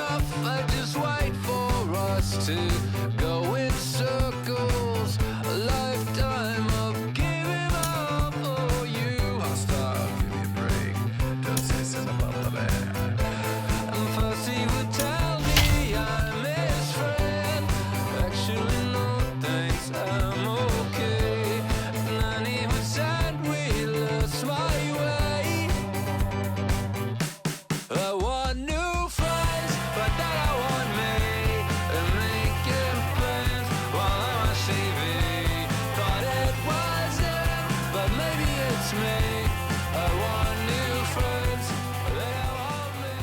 enough. I just wait for us to go in circles. A lifetime of giving up. Oh, you must give me a break. Don't say something about the band. And first he would tell me I'm his friend. Actually, no thanks, I'm okay. And then he would send we lost my way. I want new friends, but then I want me. And making plans while I'm on TV. Thought it wasn't, but maybe it's me. I want new friends, but then I want me.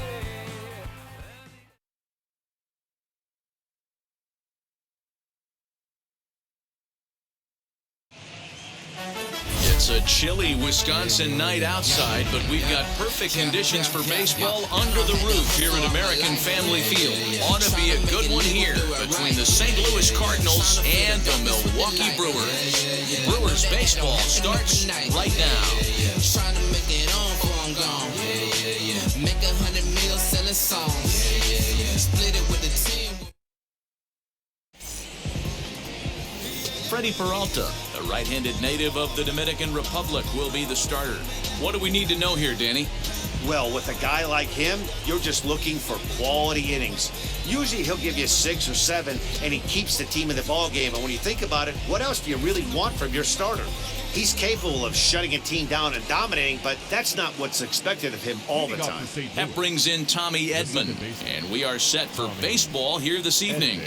It's a chilly Wisconsin night outside, but we've got perfect conditions for baseball under the roof here at American Family Field. Ought to be a good one here between the St. Louis Cardinals and the Milwaukee Brewers. Brewers baseball starts right now. Trying to make it on Kwang. Make 100 mil selling songs. Split it with the team. Freddy Peralta, a right-handed native of the Dominican Republic, will be the starter. What do we need to know here, Danny? Well, with a guy like him, you're just looking for quality innings. Usually he'll give you 6 or 7, and he keeps the team in the ballgame. And when you think about it, what else do you really want from your starter? He's capable of shutting a team down and dominating, but that's not what's expected of him all the time. That brings in Tommy Edman, and we are set for baseball here this evening.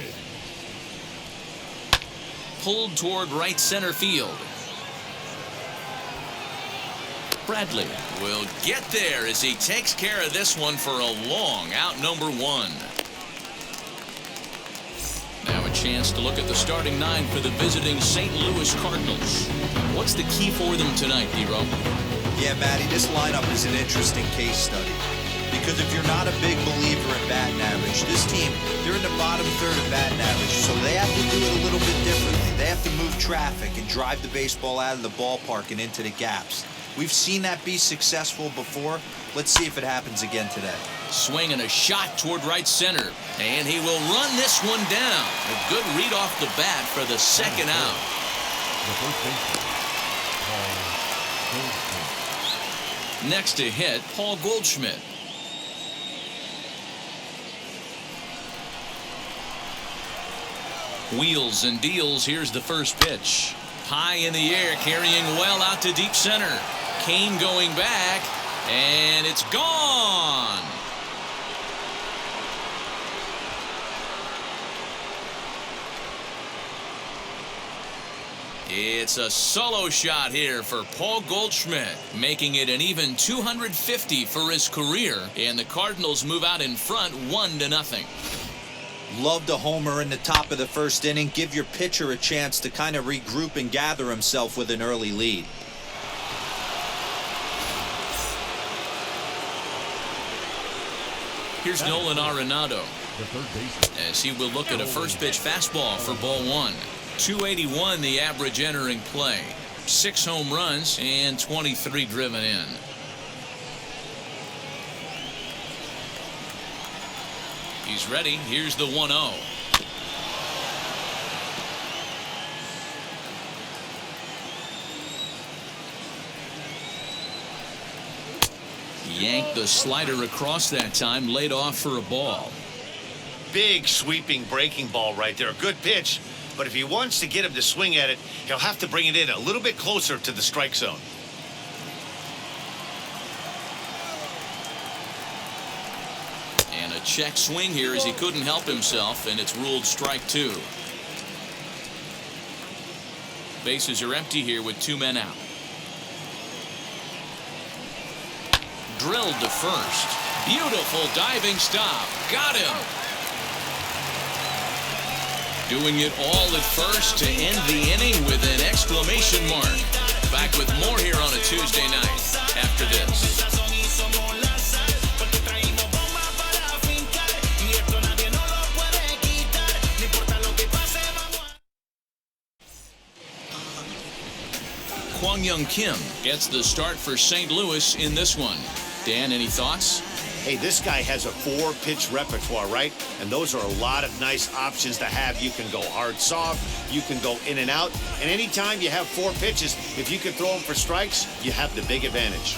Pulled toward right center field. Bradley will get there as he takes care of this one for a long out, number 1. Now a chance to look at the starting 9 for the visiting St. Louis Cardinals. What's the key for them tonight, Hero? Yeah, Matty, this lineup is an interesting case study. Because if you're not a big believer in batting average, this team, they're in the bottom third of batting average, so they have to do it a little bit differently. They have to move traffic and drive the baseball out of the ballpark and into the gaps. We've seen that be successful before. Let's see if it happens again today. Swing and a shot toward right center, and he will run this one down. A good read off the bat for the second out. Next to hit, Paul Goldschmidt. Wheels and deals. Here's the first pitch. High in the air, carrying well out to deep center. Kane going back, and it's gone. It's a solo shot here for Paul Goldschmidt, making it an even 250 for his career, and the Cardinals move out in front 1-0. Loved a homer in the top of the first inning. Give your pitcher a chance to kind of regroup and gather himself with an early lead. Here's Nolan Arenado as he will look at a first pitch fastball for ball 1. 281 the average entering play. 6 home runs and 23 driven in. He's ready. Here's the 1-0. Yanked the slider across that time, laid off for a ball. Big sweeping breaking ball right there. A good pitch, but if he wants to get him to swing at it, he'll have to bring it in a little bit closer to the strike zone. And a check swing here as he couldn't help himself, and it's ruled strike 2. Bases are empty here with 2 men out. Drilled to first. Beautiful diving stop. Got him. Doing it all at first to end the inning with an exclamation mark. Back with more here on a Tuesday night after this. Kwang Kim gets the start for St. Louis in this one. Dan, any thoughts? Hey, this guy has a 4-pitch repertoire, right? And those are a lot of nice options to have. You can go hard, soft. You can go in and out. And anytime you have 4 pitches, if you can throw them for strikes, you have the big advantage.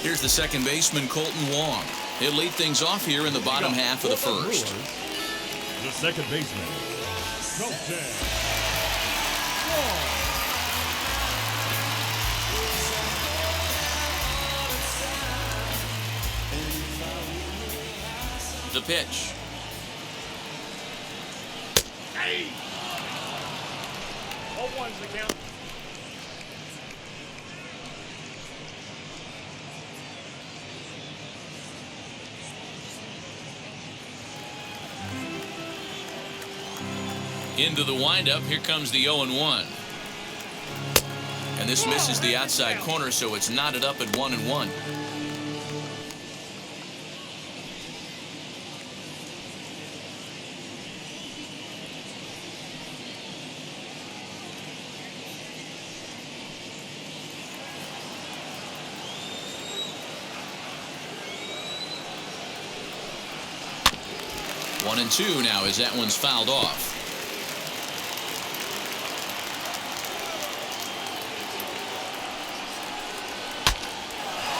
Here's the second baseman, Colton Wong. He'll lead things off here in the bottom half of the first. The second baseman, Colton Wong. The pitch. Hey! 0-1's the count. Into the windup. Here comes the 0-1. And this misses the outside corner, so it's knotted up at 1-1. One and two now as that one's fouled off.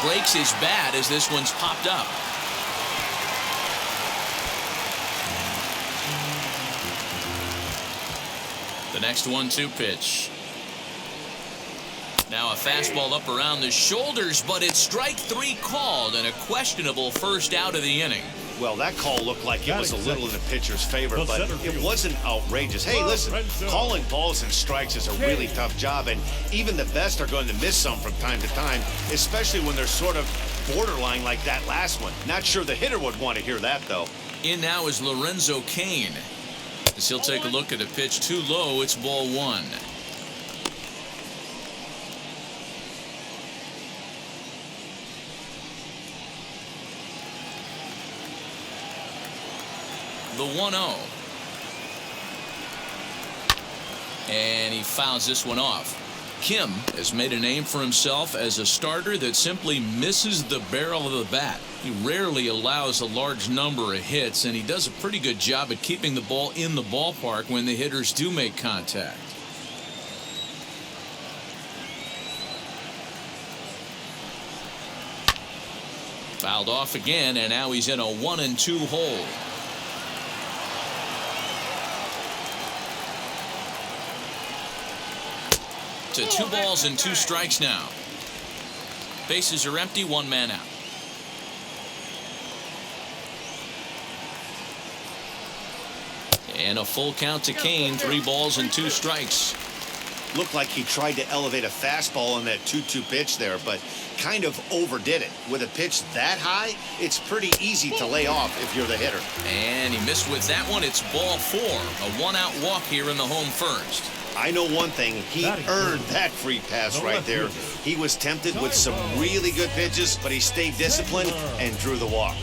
Breaks his bat as this one's popped up. The next 1-2 pitch. Now a fastball up around the shoulders, but it's strike 3 called and a questionable first out of the inning. Well, that call looked like it was a little in the pitcher's favor, but it wasn't outrageous. Hey, listen, calling balls and strikes is a really tough job, and even the best are going to miss some from time to time, especially when they're sort of borderline like that last one. Not sure the hitter would want to hear that, though. In now is Lorenzo Cain. As he'll take a look at a pitch too low, it's ball 1. The 1-0. And he fouls this one off. Kim has made a name for himself as a starter that simply misses the barrel of the bat. He rarely allows a large number of hits, and he does a pretty good job at keeping the ball in the ballpark when the hitters do make contact. Fouled off again, and now he's in a 1-2 hole. To 2 balls and 2 strikes now. Bases are empty, 1 man out. And a full count to Cain, 3 balls and 2 strikes. Looked like he tried to elevate a fastball on that 2-2 pitch there, but kind of overdid it. With a pitch that high, it's pretty easy to lay off if you're the hitter. And he missed with that one. It's ball 4. A 1-out walk here in the home first. I know one thing, he earned that free pass right there. He was tempted with some really good pitches, but he stayed disciplined and drew the walk.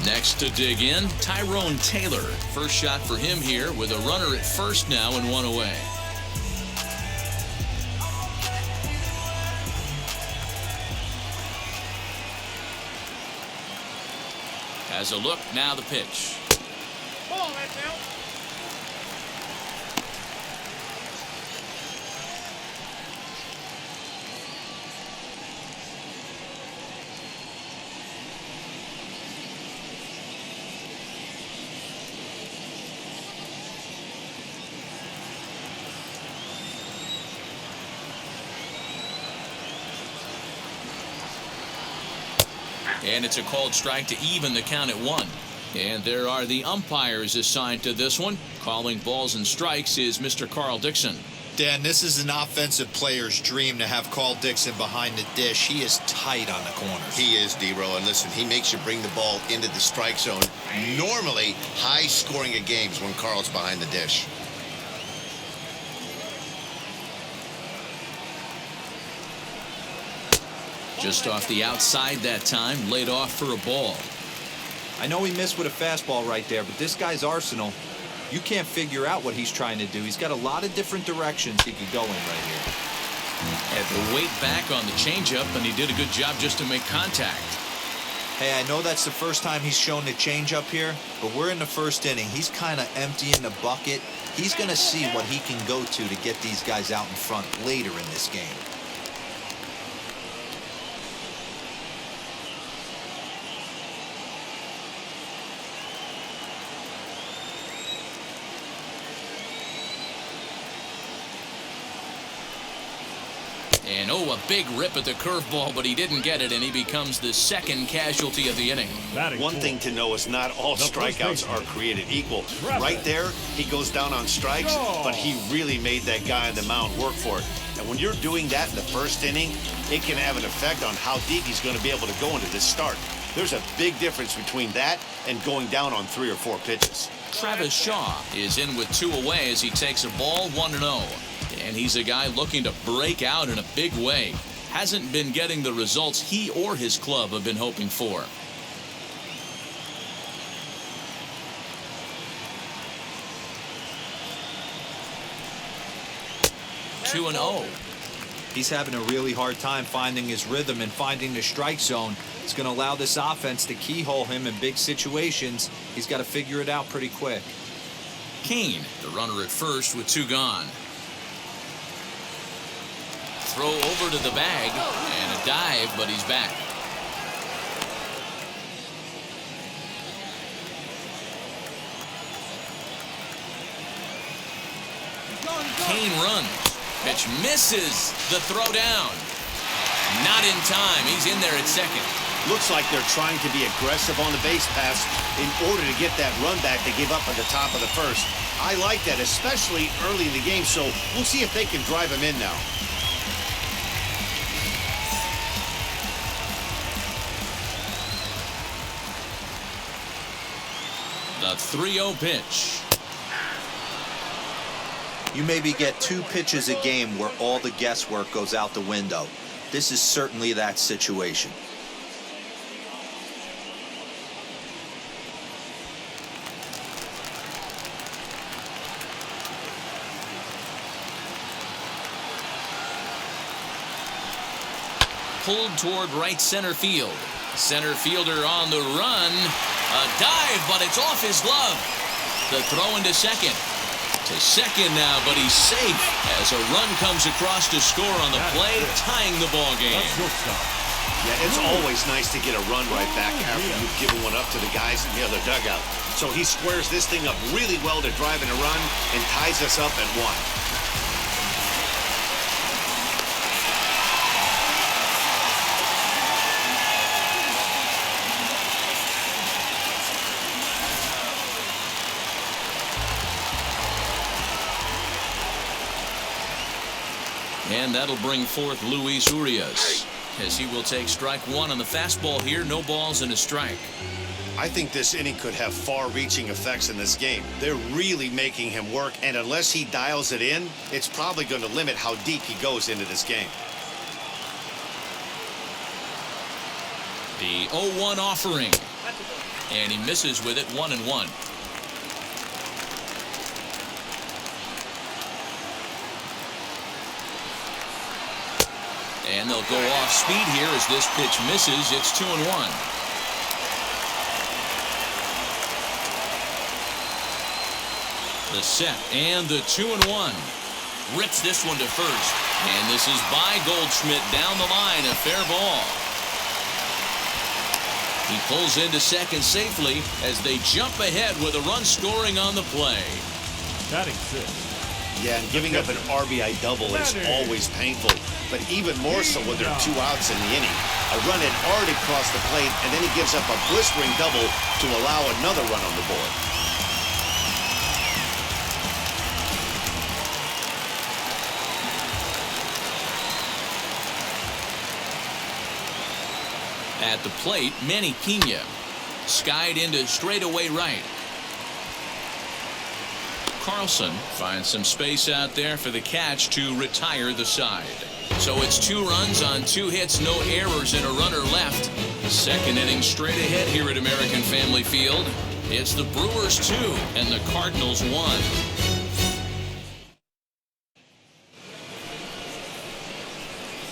Next to dig in, Tyrone Taylor. First shot for him here with a runner at first now and 1 away. Has a look, now the pitch. Ball, that's out. And it's a called strike to even the count at 1. And there are the umpires assigned to this one. Calling balls and strikes is Mr. Carl Dixon. Dan, this is an offensive player's dream to have Carl Dixon behind the dish. He is tight on the corners. He is, D-Row, and listen, he makes you bring the ball into the strike zone. Normally, high scoring of games when Carl's behind the dish. Just off the outside that time, laid off for a ball. I know he missed with a fastball right there, but this guy's arsenal, you can't figure out what he's trying to do. He's got a lot of different directions he could go in right here. Had to wait back on the changeup, and he did a good job just to make contact. Hey, I know that's the first time he's shown the changeup here, but we're in the first inning. He's kind of emptying the bucket. He's going to see what he can go to get these guys out in front later in this game. And a big rip at the curveball, but he didn't get it, and he becomes the second casualty of the inning. One thing to know is not all strikeouts are created equal. Right there, he goes down on strikes, but he really made that guy on the mound work for it. And when you're doing that in the first inning, it can have an effect on how deep he's going to be able to go into this start. There's a big difference between that and going down on 3 or 4 pitches. Travis Shaw is in with 2 away as he takes a ball 1-0. And he's a guy looking to break out in a big way. Hasn't been getting the results he or his club have been hoping for. Two and 0. He's having a really hard time finding his rhythm and finding the strike zone. It's going to allow this offense to keyhole him in big situations. He's got to figure it out pretty quick. Kane, the runner at first with 2 gone. Throw over to the bag and a dive, but he's back. Kane runs. Pitch misses. The throw down. Not in time. He's in there at second. Looks like they're trying to be aggressive on the base pass in order to get that run back they gave up at the top of the first. I like that, especially early in the game, so we'll see if they can drive him in now. The 3-0 pitch. You maybe get 2 pitches a game where all the guesswork goes out the window. This is certainly that situation. Pulled toward right center field. Center fielder on the run. A dive, but it's off his glove. The throw into second. To second now, but he's safe as a run comes across to score on the play, tying the ball game. Yeah, it's always nice to get a run right back after you've given one up to the guys in the other dugout. So he squares this thing up really well to drive in a run and ties us up at 1. And that'll bring forth Luis Urias as he will take strike 1 on the fastball here. No balls and a strike. I think this inning could have far-reaching effects in this game. They're really making him work, and unless he dials it in, it's probably going to limit how deep he goes into this game. The 0-1 offering. And he misses with it, 1-1. And they'll go off speed here as this pitch misses. It's 2-1. The set and the 2-1. Rips this one to first. And this is by Goldschmidt down the line. A fair ball. He pulls into second safely as they jump ahead with a run scoring on the play. Batting 6. Yeah, and giving up an RBI double is always painful, but even more so when there are 2 outs in the inning. A run had already crossed the plate, and then he gives up a blistering double to allow another run on the board. At the plate, Manny Pena skied into straightaway right. Carlson finds some space out there for the catch to retire the side. So it's 2 runs on 2 hits, no errors, and a runner left. Second inning straight ahead here at American Family Field. It's the Brewers 2 and the Cardinals 1.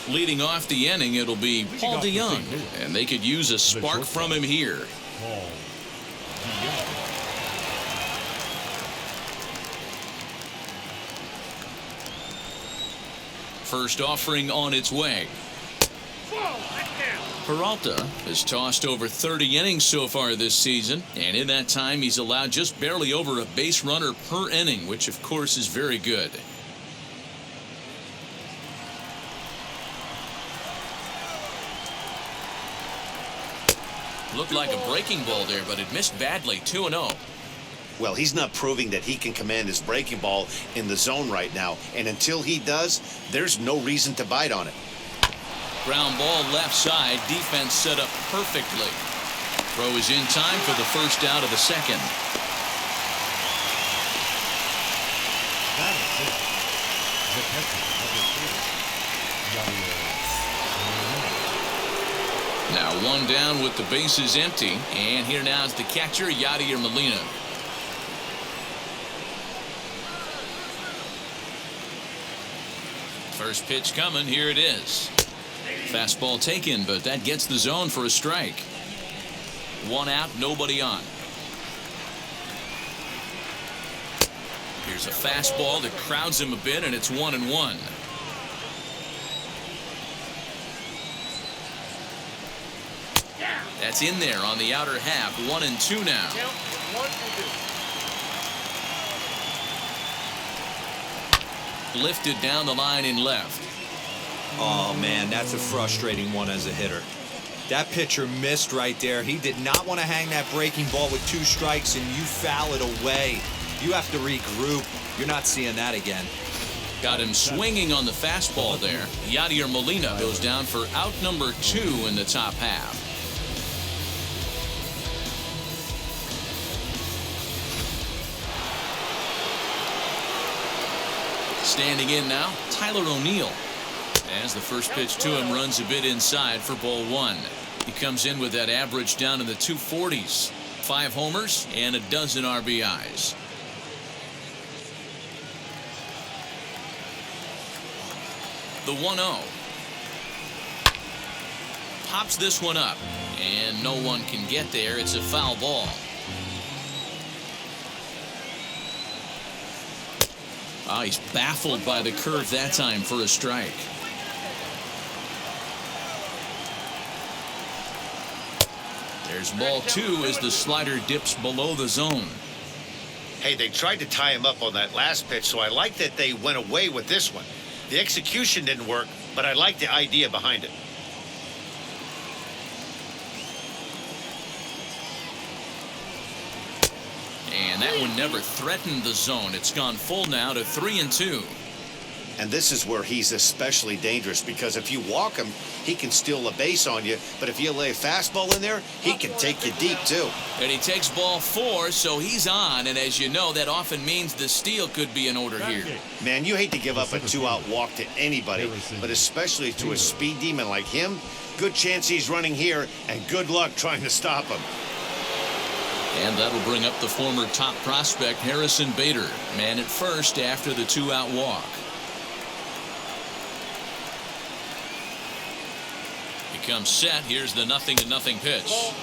Leading off the inning, it'll be Paul DeYoung, and they could use a spark from him here. Paul DeYoung. First offering on its way. Peralta has tossed over 30 innings so far this season, and in that time he's allowed just barely over a base runner per inning, which of course is very good. Looked like a breaking ball there, but it missed badly. 2-0. Well, he's not proving that he can command his breaking ball in the zone right now, and until he does, there's no reason to bite on it. Ground ball left side. Defense set up perfectly. Throw is in time for the first out of the second. That is it. The catcher, Now one down with the bases empty, and here now is the catcher, Yadier Molina. First pitch coming. Here it is. Fastball taken, but that gets the zone for a strike. One out, nobody on. Here's a fastball that crowds him a bit, and it's 1-1. That's in there on the outer half. 1-2 now. Lifted down the line in left. Oh, man, that's a frustrating one as a hitter. That pitcher missed right there. He did not want to hang that breaking ball with 2 strikes, and you foul it away. You have to regroup. You're not seeing that again. Got him swinging on the fastball there. Yadier Molina goes down for out number 2 in the top half. Standing in now, Tyler O'Neill. As the first pitch to him runs a bit inside for ball 1. He comes in with that average down in the 240s. 5 homers and a dozen RBIs. The 1-0. Pops this one up, and no one can get there. It's a foul ball. Oh, he's baffled by the curve that time for a strike. There's ball 2 as the slider dips below the zone. Hey, they tried to tie him up on that last pitch, so I like that they went away with this one. The execution didn't work, but I like the idea behind it. And that one never threatened the zone. It's gone full now to 3-2. And this is where he's especially dangerous, because if you walk him, he can steal a base on you. But if you lay a fastball in there, he can take you deep, too. And he takes ball 4, so he's on. And as you know, that often means the steal could be in order here. Man, you hate to give up a 2-out walk to anybody, but especially to a speed demon like him. Good chance he's running here, and good luck trying to stop him. And that'll bring up the former top prospect, Harrison Bader. Man at first after the 2-out walk. Comes set. Here's the 0-0 pitch.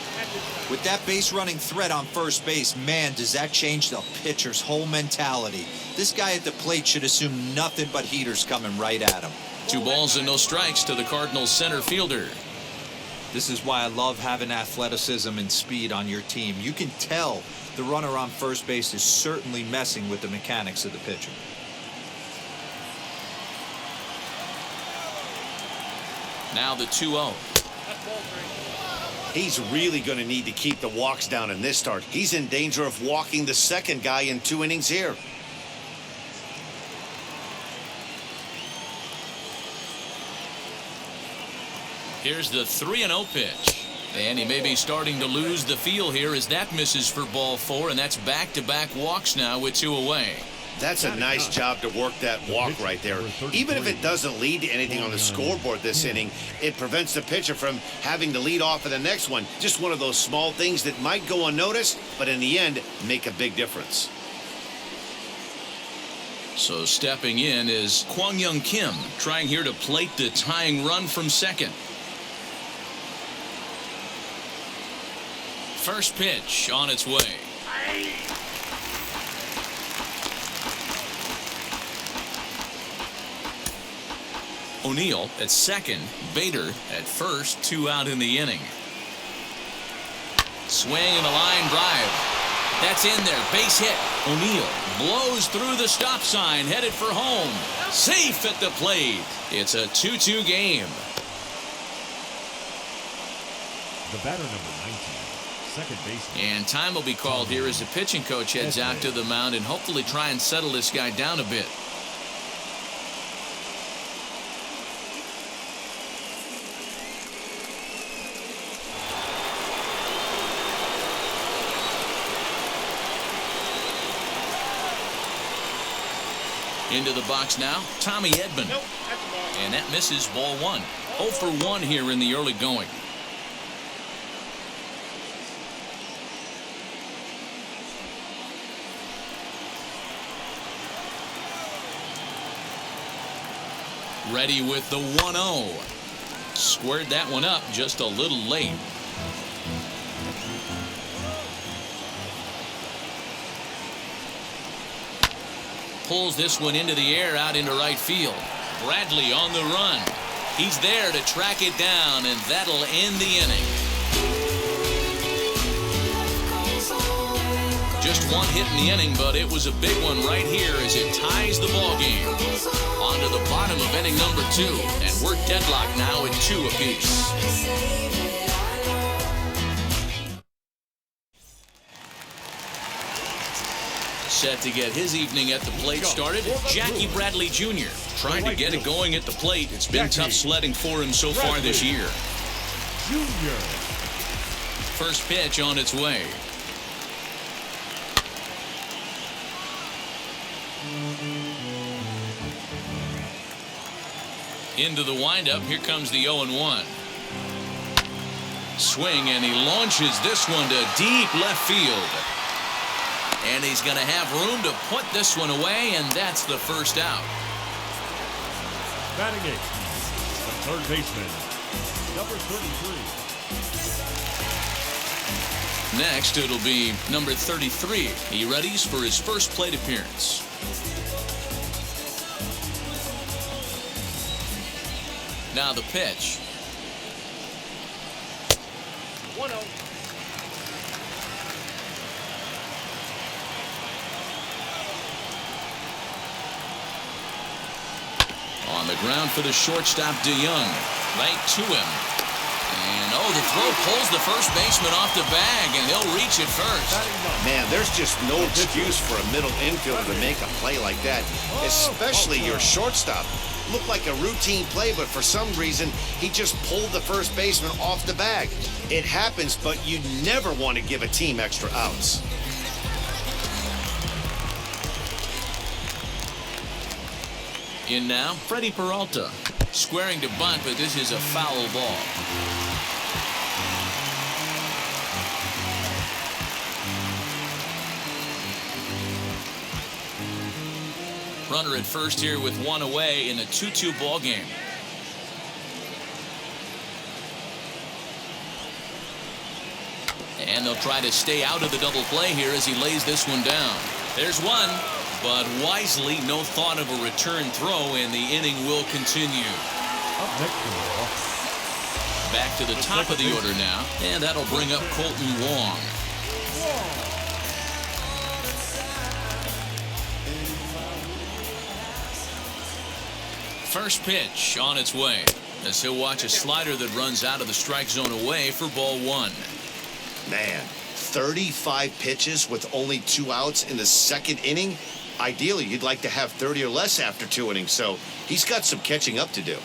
With that base running threat on first base, man, does that change the pitcher's whole mentality. This guy at the plate should assume nothing but heaters coming right at him. 2 balls and no strikes to the Cardinals center fielder. This is why I love having athleticism and speed on your team. You can tell the runner on first base is certainly messing with the mechanics of the pitcher. Now the 2-0. He's really going to need to keep the walks down in this start. He's in danger of walking the second guy in 2 innings here. Here's the 3-0 pitch. And he may be starting to lose the feel here as that misses for ball 4, and that's back-to-back walks now with 2 away. That's a nice job to work that walk right there. Even if it doesn't lead to anything on the scoreboard this inning, it prevents the pitcher from having to lead off of the next one. Just one of those small things that might go unnoticed, but in the end, make a big difference. So stepping in is Kwang Kim, trying here to plate the tying run from second. First pitch on its way. O'Neill at second, Bader at first, 2 out in the inning. Swing and a line drive. That's in there, base hit. O'Neill blows through the stop sign, headed for home. Safe at the plate. It's a 2-2 game. The batter, number 19, second baseman. And time will be called here as the pitching coach heads out to the mound and hopefully try and settle this guy down a bit. Into the box now, Tommy Edman. Nope, that's a ball. And that misses, ball 1. 0 for 1 here in the early going. Ready with the 1-0. Squared that one up just a little late. Pulls this one into the air out into right field. Bradley on the run. He's there to track it down, and that'll end the inning. Just one hit in the inning, but it was a big one right here as it ties the ball game. On to the bottom of inning number 2, and we're deadlocked now at 2 apiece. Set to get his evening at the plate started, Jackie Bradley Jr. trying to get it going at the plate. It's been tough sledding for him so far this year. Junior. First pitch on its way. Into the windup, here comes the 0-1. Swing, and he launches this one to deep left field. And he's going to have room to put this one away, and that's the first out. Batting it, the third baseman, number 33. Next, it'll be number 33. He readies for his first plate appearance. Now the pitch. 1-0. On the ground for the shortstop, DeYoung. Right to him. And, the throw pulls the first baseman off the bag, and he'll reach it first. Man, there's just no excuse for a middle infielder to make a play like that, especially your shortstop. Looked like a routine play, but for some reason, he just pulled the first baseman off the bag. It happens, but you never want to give a team extra outs. In now, Freddy Peralta. Squaring to bunt, but this is a foul ball. Runner at first here with one away in a 2-2 ball game. And they'll try to stay out of the double play here as he lays this one down. There's one, but wisely, no thought of a return throw, and the inning will continue. Up next to the ball. Back to the top of the order now, and that'll bring up Colton Wong. First pitch on its way as he'll watch a slider that runs out of the strike zone away for ball 1. Man, 35 pitches with only 2 outs in the second inning. Ideally, you'd like to have 30 or less after 2 innings, so he's got some catching up to do.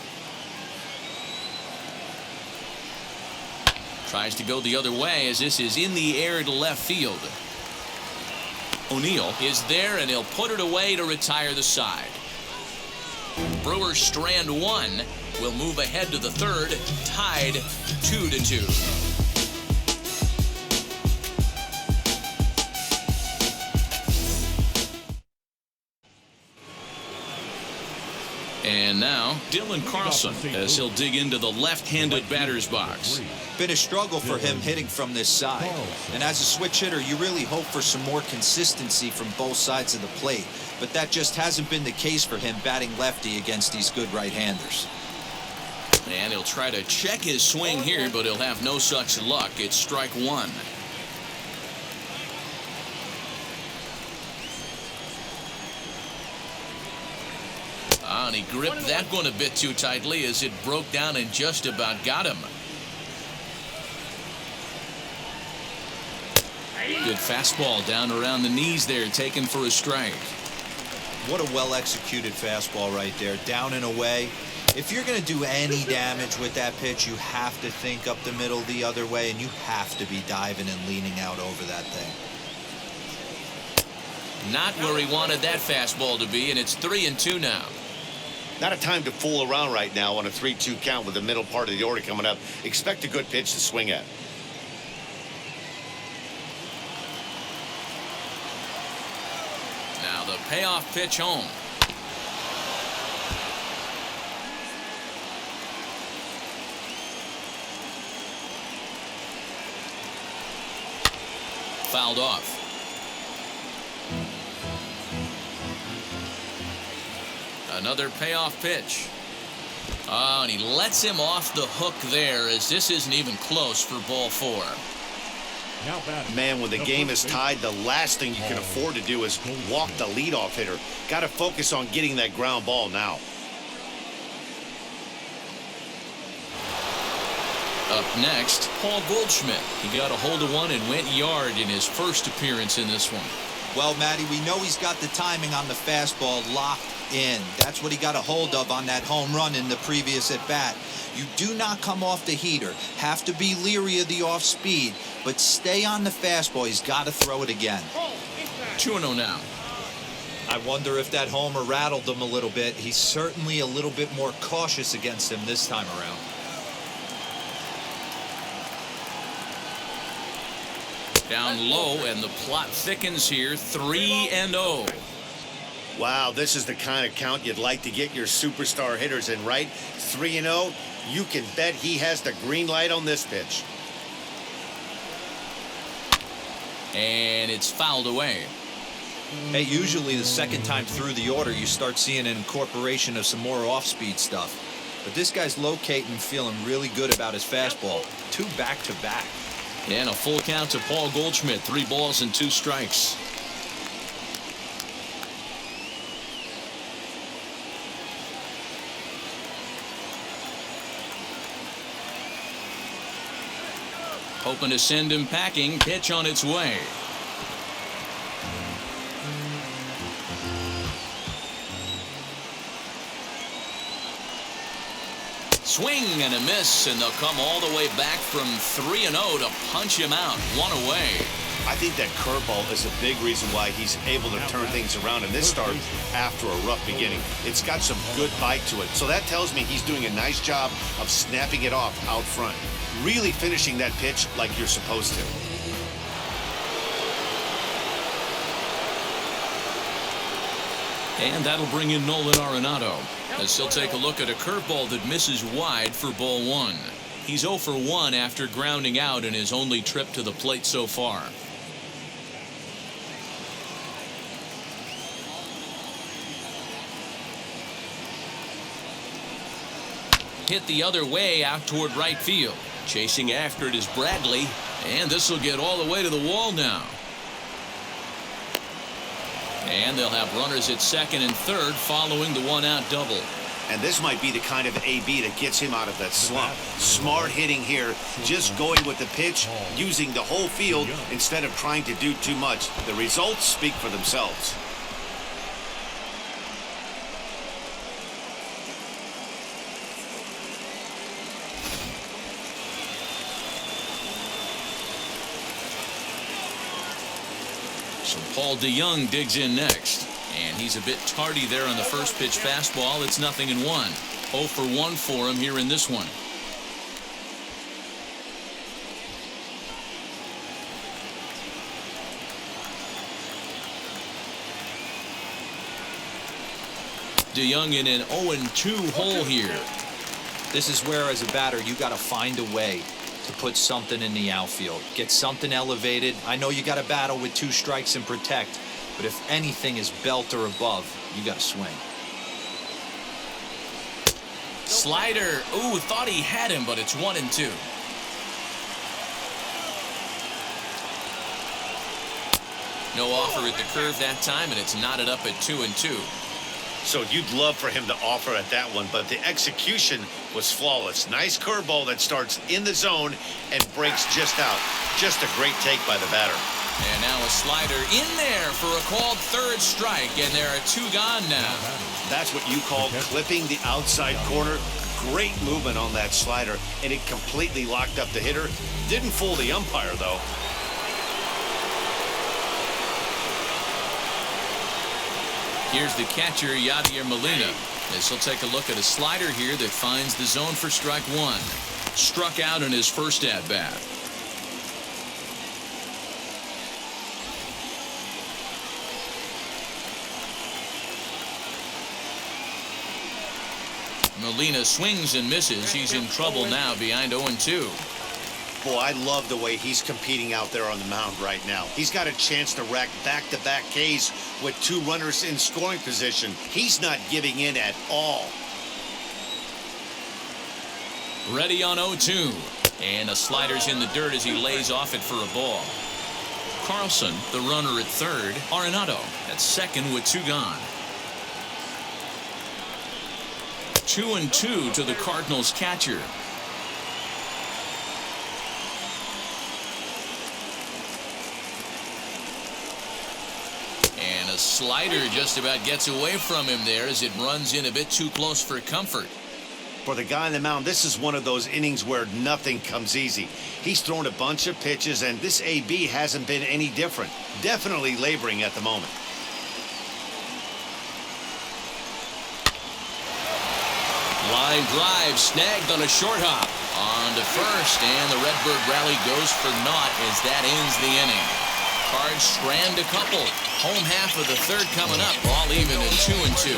Tries to go the other way as this is in the air to left field. O'Neill is there, and he'll put it away to retire the side. Brewers strand 1. Will move ahead to the third, tied 2-2. And now, Dylan Carlson, as he'll dig into the left-handed batter's box. Been a struggle for him hitting from this side. And as a switch hitter, you really hope for some more consistency from both sides of the plate. But that just hasn't been the case for him batting lefty against these good right-handers. And he'll try to check his swing here, but he'll have no such luck. It's strike one. And he gripped that one a bit too tightly as it broke down and just about got him. Good fastball down around the knees there, taken for a strike. What a well-executed fastball right there, down and away. If you're going to do any damage with that pitch, you have to think up the middle the other way, and you have to be diving and leaning out over that thing. Not where he wanted that fastball to be, and it's 3-2 now. Not a time to fool around right now on a 3-2 count with the middle part of the order coming up. Expect a good pitch to swing at. Now the payoff pitch home. Fouled off. Another payoff pitch. Oh, and he lets him off the hook there, as this isn't even close for ball four. Man, when the game is tied, the last thing you can afford to do is walk the leadoff hitter. Got to focus on getting that ground ball now. Up next, Paul Goldschmidt. He got a hold of one and went yard in his first appearance in this one. Well, Matty, we know he's got the timing on the fastball locked in. That's what he got a hold of on that home run in the previous at-bat. You do not come off the heater. Have to be leery of the off-speed, but stay on the fastball. He's got to throw it again. 2-0 now. I wonder if that homer rattled him a little bit. He's certainly a little bit more cautious against him this time around. Down low, and the plot thickens here. 3-0. Wow, this is the kind of count you'd like to get your superstar hitters in, right? 3-0. You can bet he has the green light on this pitch. And it's fouled away. Hey, usually the second time through the order, you start seeing an incorporation of some more off-speed stuff. But this guy's locating, feeling really good about his fastball. 2 back-to-back. And a full count to Paul Goldschmidt. 3 balls and 2 strikes. Hoping to send him packing. Pitch on its way. Swing and a miss, and they'll come all the way back from 3-0 to punch him out. 1 away. I think that curveball is a big reason why he's able to turn things around in this start after a rough beginning. It's got some good bite to it. So that tells me he's doing a nice job of snapping it off out front. Really finishing that pitch like you're supposed to. And that'll bring in Nolan Arenado, as he'll take a look at a curveball that misses wide for ball 1. He's 0 for 1 after grounding out in his only trip to the plate so far. Hit the other way out toward right field. Chasing after it is Bradley, and this will get all the way to the wall now. And they'll have runners at second and third following the 1-out double. And this might be the kind of AB that gets him out of that slump. Smart hitting here, just going with the pitch, using the whole field instead of trying to do too much. The results speak for themselves. So Paul DeYoung digs in next. And he's a bit tardy there on the first pitch fastball. It's 0-1. 0 for 1 for him here in this one. DeYoung in an 0-2 hole here. This is where, as a batter, you got to find a way to put something in the outfield. Get something elevated. I know you got to battle with 2 strikes and protect, but if anything is belt or above, you got to swing. Slider. Ooh, thought he had him, but it's 1-2. No offer at the curve that time, and it's knotted up at 2-2. So you'd love for him to offer at that one, but the execution was flawless. Nice curveball that starts in the zone and breaks just out. Just a great take by the batter. And now a slider in there for a called 3rd strike, and there are 2 gone now. That's what you call clipping the outside corner. Great movement on that slider, and it completely locked up the hitter. Didn't fool the umpire, though. Here's the catcher, Yadier Molina, as he'll take a look at a slider here that finds the zone for strike 1. Struck out in his first at-bat. Molina swings and misses. He's in trouble now behind 0-2. Boy, I love the way he's competing out there on the mound right now. He's got a chance to rack back-to-back Ks with 2 runners in scoring position. He's not giving in at all. Ready on 0-2. And a slider's in the dirt as he lays off it for a ball. Carlson, the runner at 3rd. Arenado at 2nd with 2 gone. 2-2 to the Cardinals catcher. And a slider just about gets away from him there as it runs in a bit too close for comfort. For the guy on the mound, this is one of those innings where nothing comes easy. He's thrown a bunch of pitches, and this AB hasn't been any different. Definitely laboring at the moment. Line drive snagged on a short hop. On to first, and the Redbird rally goes for naught as that ends the inning. Cards strand a couple. Home half of the 3rd coming up, all even at 2-2.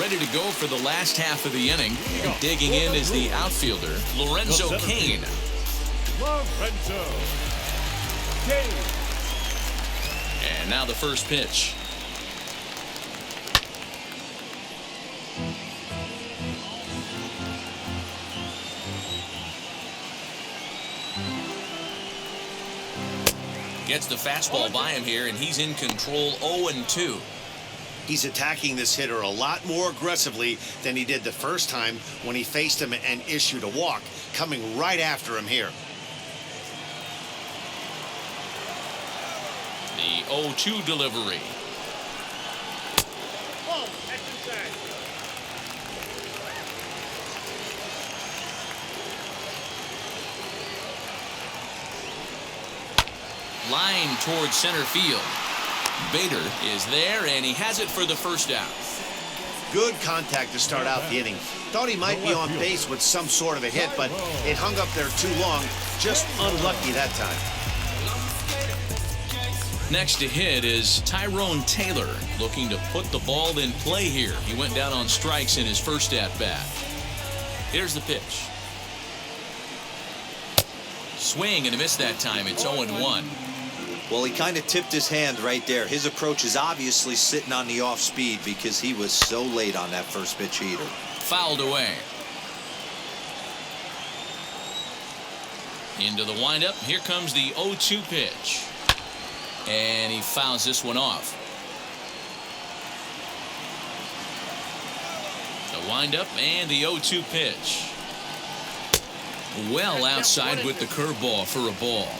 Ready to go for the last half of the inning. Digging in is the outfielder, Lorenzo Cain. Lorenzo Cain. And now the first pitch. Gets the fastball by him here, and he's in control. 0-2. He's attacking this hitter a lot more aggressively than he did the first time when he faced him and issued a walk, coming right after him here. The 0-2 delivery. Ball, that's inside. Line towards center field. Bader is there, and he has it for the first out. Good contact to start out the inning. Thought he might be on base with some sort of a hit, but it hung up there too long. Just unlucky that time. Next to hit is Tyrone Taylor, looking to put the ball in play here. He went down on strikes in his first at-bat. Here's the pitch. Swing and a miss that time. It's 0-1. Well, he kind of tipped his hand right there. His approach is obviously sitting on the off speed because he was so late on that first pitch heater. Fouled away. Into the windup. Here comes the 0-2 pitch. And he fouls this one off. The windup and the 0-2 pitch. Well outside with the curveball for a ball.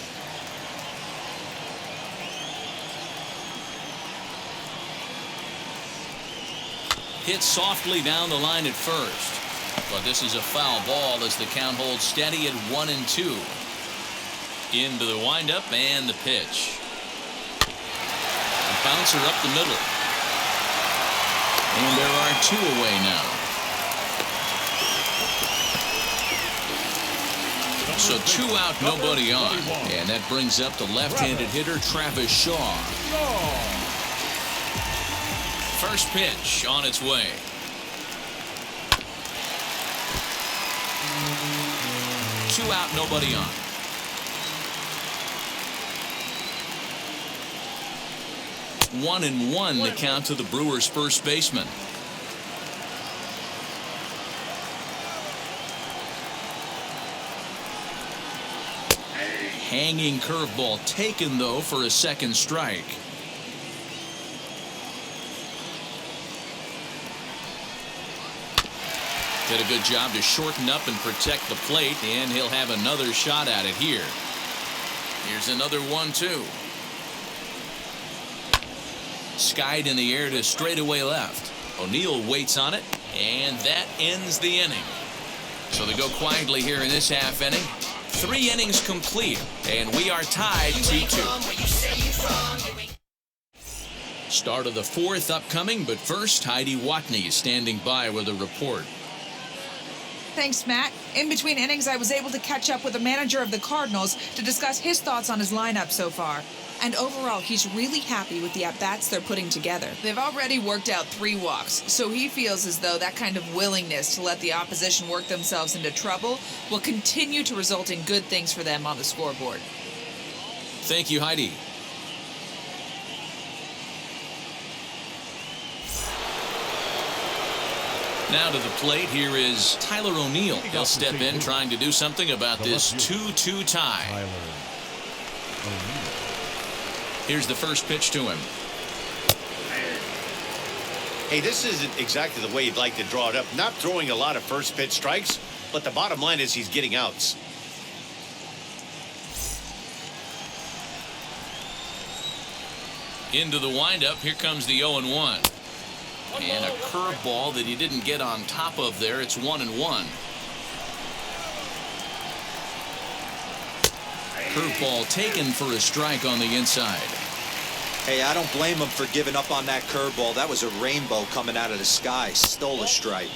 Hit softly down the line at first. But this is a foul ball as the count holds steady at 1-2. Into the windup and the pitch. Bouncer up the middle. And there are 2 away now. So 2 out, nobody on. And that brings up the left-handed hitter, Travis Shaw. First pitch on its way. Two out, nobody on. One and one the count to the Brewers' first baseman. Hanging curveball taken, though, for a second strike. Did a good job to shorten up and protect the plate, and he'll have another shot at it here. Here's another 1-2. Skied in the air to straightaway left. O'Neill waits on it, and that ends the inning. So they go quietly here in this half inning. 3 innings complete, and we are tied 2-2. Start of the 4th upcoming, but first, Heidi Watney standing by with a report. Thanks, Matt. In between innings, I was able to catch up with the manager of the Cardinals to discuss his thoughts on his lineup so far. And overall, he's really happy with the at-bats they're putting together. They've already worked out 3 walks, so he feels as though that kind of willingness to let the opposition work themselves into trouble will continue to result in good things for them on the scoreboard. Thank you, Heidi. Now to the plate, here is Tyler O'Neill. He'll step in trying to do something about this 2-2 tie. Here's the first pitch to him. Hey, this isn't exactly the way you'd like to draw it up. Not throwing a lot of first pitch strikes, but the bottom line is he's getting outs. Into the windup, here comes the 0-1. And a curveball that he didn't get on top of there. It's 1-1. Curveball taken for a strike on the inside. Hey, I don't blame him for giving up on that curveball. That was a rainbow coming out of the sky. Stole a strike.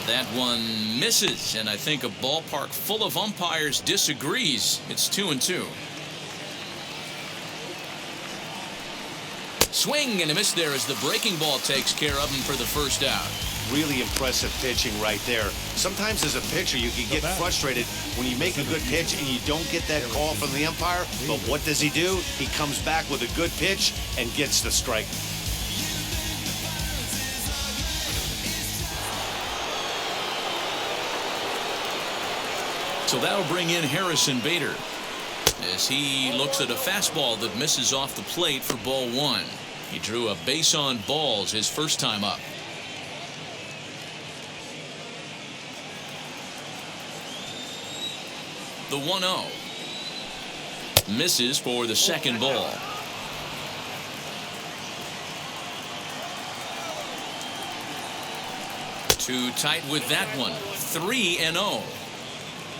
That one misses, and I think a ballpark full of umpires disagrees. It's 2-2. Swing and a miss there as the breaking ball takes care of him for the first out. Really impressive pitching right there. Sometimes as a pitcher you can get frustrated when you make a good pitch and you don't get that call from the umpire. But what does he do? He comes back with a good pitch and gets the strike. So that'll bring in Harrison Bader as he looks at a fastball that misses off the plate for ball 1. He drew a base on balls his first time up. The 1-0 misses for the second ball. Too tight with that one. 3-0.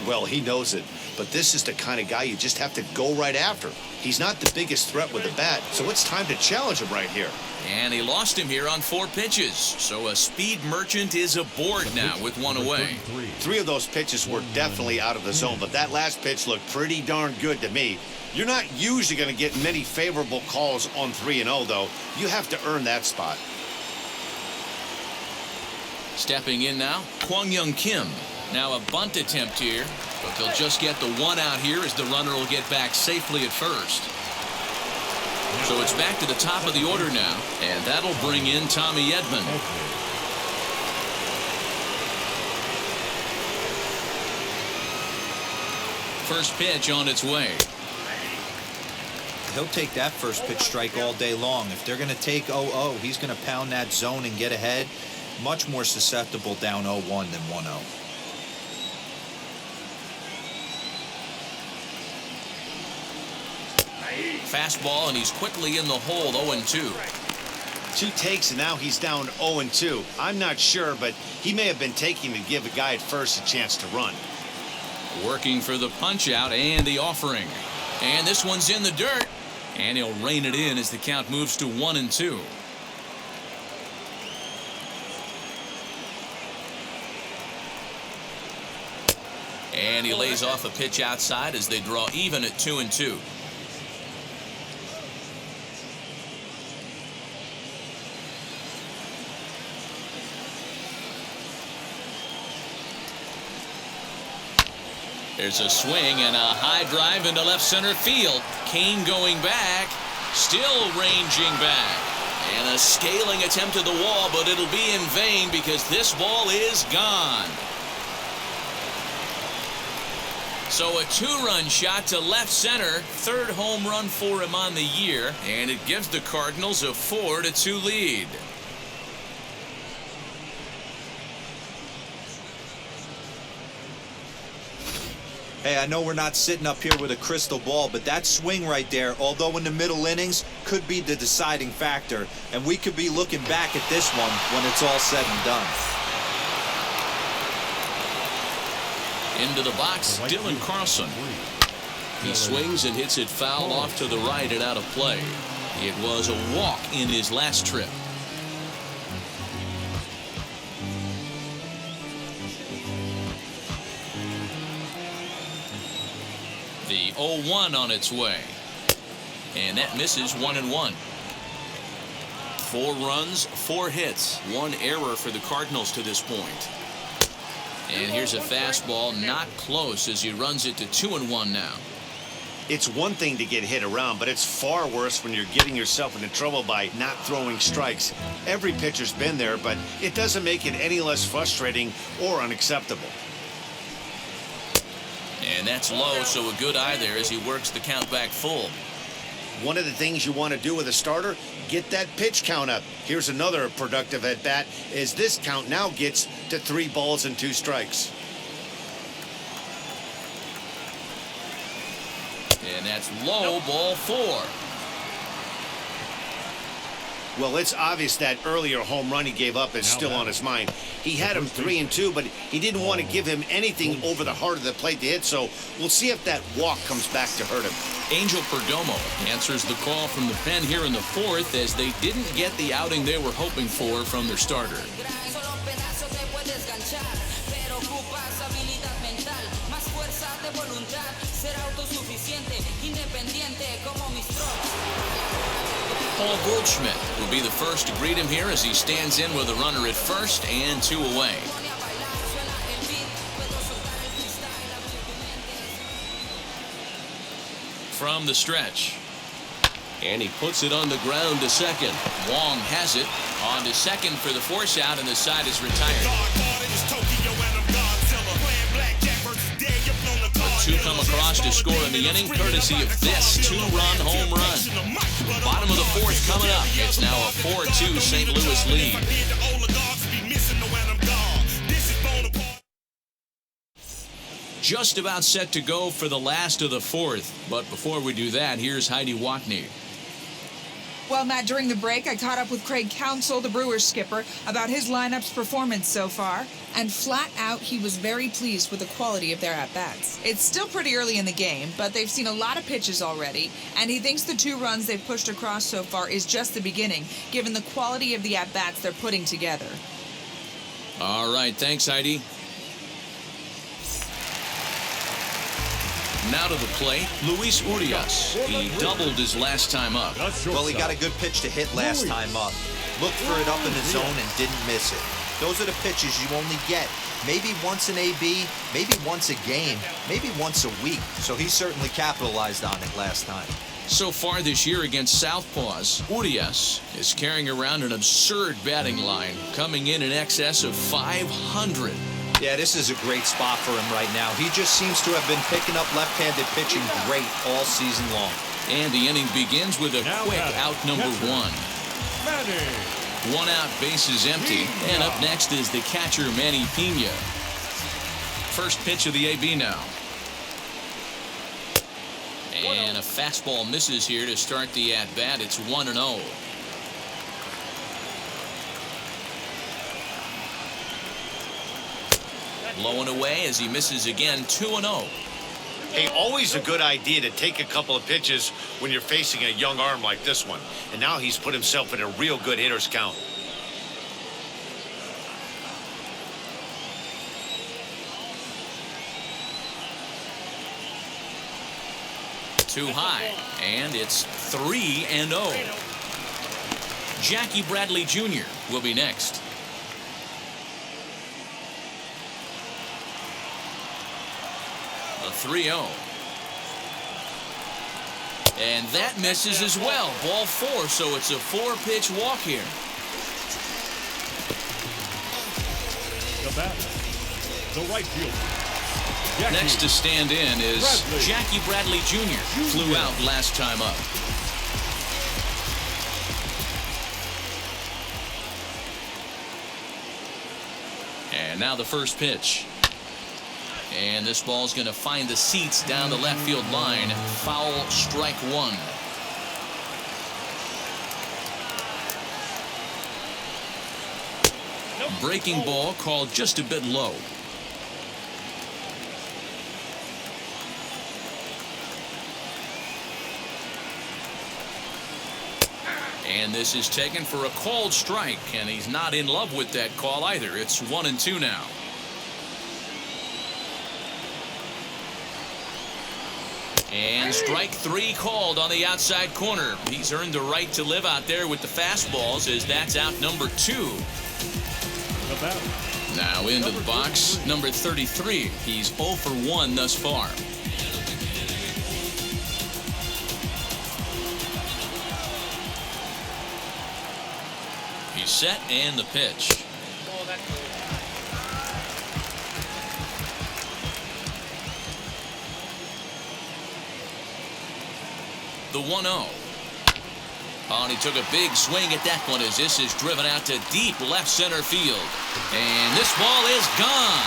Well, he knows it, but this is the kind of guy you just have to go right after. He's not the biggest threat with the bat, so it's time to challenge him right here. And he lost him here on 4 pitches. So a speed merchant is aboard now with 1 away. 3 of those pitches were definitely out of the zone, but that last pitch looked pretty darn good to me. You're not usually going to get many favorable calls on 3-0, though. You have to earn that spot. Stepping in now, Kwang Kim. Now a bunt attempt here, but they'll just get the 1 out here as the runner will get back safely at first. So it's back to the top of the order now, and that'll bring in Tommy Edman. First pitch on its way. He'll take that first pitch strike all day long. If they're going to take 0-0, he's going to pound that zone and get ahead. Much more susceptible down 0-1 than 1-0. Fastball, and he's quickly in the hole. 0-2. 2 takes, and now he's down 0-2. I'm not sure, but he may have been taking to give a guy at first a chance to run. Working for the punch out and the offering. And this one's in the dirt. And he'll rein it in as the count moves to 1-2. And he lays off a pitch outside as they draw even at 2-2. There's a swing and a high drive into left center field. Kane going back, still ranging back. And a scaling attempt at the wall, but it'll be in vain because this ball is gone. So a 2-run shot to left center, third home run for him on the year, and it gives the Cardinals a 4-2 lead. Hey, I know we're not sitting up here with a crystal ball, but that swing right there, although in the middle innings, could be the deciding factor, and we could be looking back at this one when it's all said and done. Into the box, Dylan Carlson. He swings and hits it foul off to the right and out of play. It was a walk in his last trip. The 0-1 on its way. And that misses 1-1. 4 runs, 4 hits, 1 error for the Cardinals to this point. And here's a fastball not close as he runs it to 2-1 now. It's one thing to get hit around, but it's far worse when you're getting yourself into trouble by not throwing strikes. Every pitcher's been there, but it doesn't make it any less frustrating or unacceptable. And that's low, so a good eye there as he works the count back full. One of the things you want to do with a starter, get that pitch count up. Here's another productive at bat as this count now gets to 3 balls and 2 strikes. And that's low, ball 4. Well, it's obvious that earlier home run he gave up is still on his mind. He had him 3-2, but he didn't want to give him anything over the heart of the plate to hit, so we'll see if that walk comes back to hurt him. Angel Perdomo answers the call from the pen here in the 4th as they didn't get the outing they were hoping for from their starter. Paul Goldschmidt will be the first to greet him here as he stands in with a runner at first and 2 away. From the stretch. And he puts it on the ground to second. Kwang has it on to second for the force out, and the side is retired. The 2 come across to score in the inning, courtesy of this 2-run home run. Bottom of the 4th coming up. It's now a 4-2 St. Louis lead. Just about set to go for the last of the 4th. But before we do that, here's Heidi Watney. Well, Matt, during the break, I caught up with Craig Counsell, the Brewers skipper, about his lineup's performance so far. And flat out, he was very pleased with the quality of their at-bats. It's still pretty early in the game, but they've seen a lot of pitches already. And he thinks the 2 runs they've pushed across so far is just the beginning, given the quality of the at-bats they're putting together. All right, thanks, Heidi. Now to the plate, Luis Urias. He doubled his last time up. Well, he got a good pitch to hit last time up. Looked for it up in the zone and didn't miss it. Those are the pitches you only get maybe once in AB, maybe once a game, maybe once a week. So he certainly capitalized on it last time. So far this year against Southpaws, Urias is carrying around an absurd batting line, coming in excess of 500. Yeah, this is a great spot for him right now. He just seems to have been picking up left-handed pitching great all season long. And the inning begins with a quick out number 1. 1 out, bases empty. And up next is the catcher, Manny Pena. First pitch of the AB now. And a fastball misses here to start the at-bat. It's 1-0. Low and away as he misses again, 2-0. Hey, always a good idea to take a couple of pitches when you're facing a young arm like this one. And now he's put himself in a real good hitter's count. Too high, and it's 3-0. Jackie Bradley Jr. will be next. A 3-0. And that misses as well. Ball 4, so it's a 4-pitch walk here. The batter, the right fielder. Jackie. Next to stand in is Bradley. Jackie Bradley Jr. Flew out last time up. And now the first pitch. And this ball's going to find the seats down the left field line. Foul, strike 1. Breaking ball called just a bit low. And this is taken for a called strike, and he's not in love with that call either. It's 1-2 now. And strike 3 called on the outside corner. He's earned the right to live out there with the fastballs, as that's out number 2. Now into the box, number 33. He's 0 for 1 thus far. He's set, and the pitch. The 1-0. Oh, and he took a big swing at that one as this is driven out to deep left center field. And this ball is gone.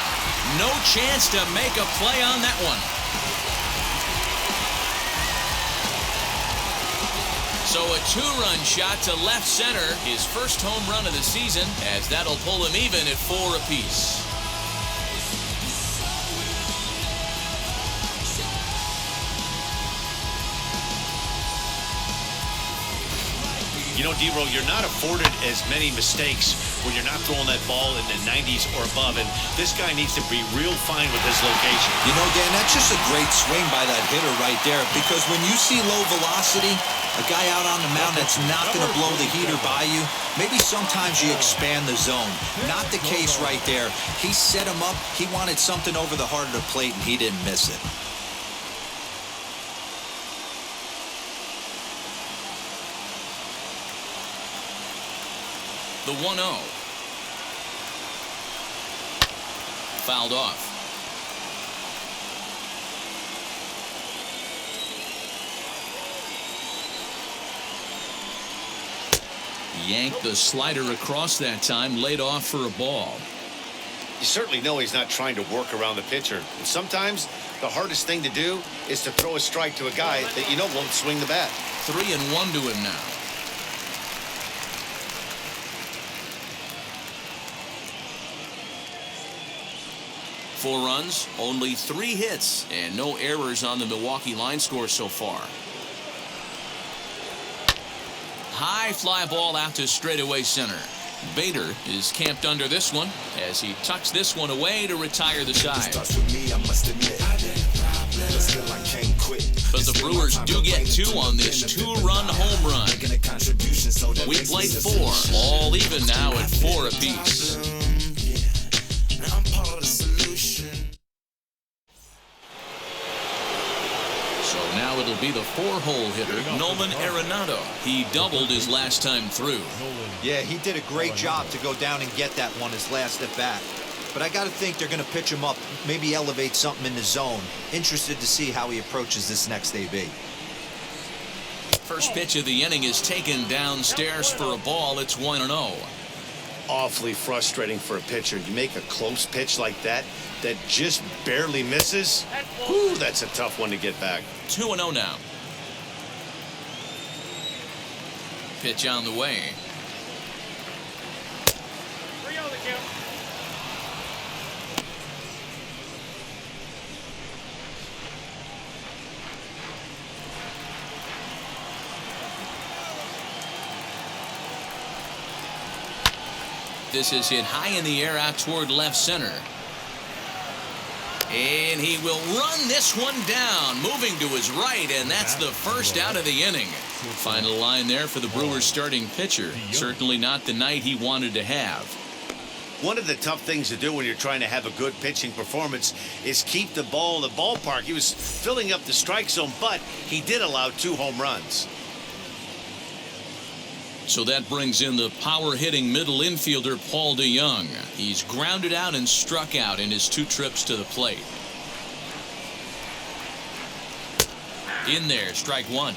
No chance to make a play on that one. So a 2-run shot to left center, his first home run of the season, as that'll pull him even at 4 apiece. You know, D-Roll, you're not afforded as many mistakes when you're not throwing that ball in the 90s or above, and this guy needs to be real fine with his location. You know, Dan, that's just a great swing by that hitter right there, because when you see low velocity, a guy out on the mound that's not going to blow the heater by you, maybe sometimes you expand the zone. Not the case right there. He set him up. He wanted something over the heart of the plate, and he didn't miss it. The 1-0. Fouled off. Yanked the slider across that time, laid off for a ball. You certainly know he's not trying to work around the pitcher. And sometimes the hardest thing to do is to throw a strike to a guy that you know won't swing the bat. 3-1 to him now. Four runs, only 3 hits, and no errors on the Milwaukee line score so far. High fly ball out to straightaway center. Bader is camped under this one as he tucks this one away to retire the side. But the Brewers do get 2 on this 2-run home run. We played 4, all even now at 4 apiece. Now it'll be the 4-hole hitter, Nolan Arenado. He doubled his last time through. Yeah, he did a great job to go down and get that one his last at bat. But I got to think they're going to pitch him up, maybe elevate something in the zone. Interested to see how he approaches this next AB. First pitch of the inning is taken downstairs for a ball. It's 1-0. Awfully frustrating for a pitcher. You make a close pitch like that just barely misses. Ooh, that's a tough one to get back. 2-0 now. Pitch on the way. 3-0 the count. This is hit high in the air out toward left center. And he will run this one down, moving to his right, and that's the first out of the inning. Final line there for the Brewers starting pitcher. Certainly not the night he wanted to have. One of the tough things to do when you're trying to have a good pitching performance is keep the ball in the ballpark. He was filling up the strike zone, but he did allow 2 home runs. So that brings in the power-hitting middle infielder Paul DeJong. He's grounded out and struck out in his 2 trips to the plate. In there, strike 1.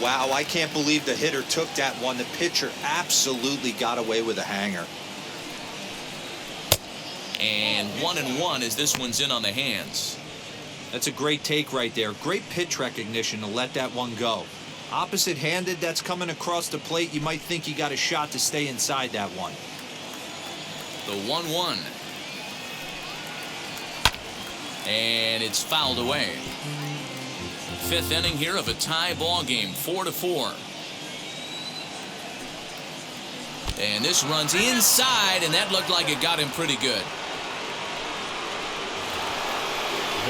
Wow, I can't believe the hitter took that one. The pitcher absolutely got away with a hanger. And 1-1 as this one's in on the hands. That's a great take right there. Great pitch recognition to let that one go. Opposite-handed, that's coming across the plate. You might think you got a shot to stay inside that one. The 1-1. And it's fouled away. 5th inning here of a tie ball game, 4-4. And this runs inside, and that looked like it got him pretty good.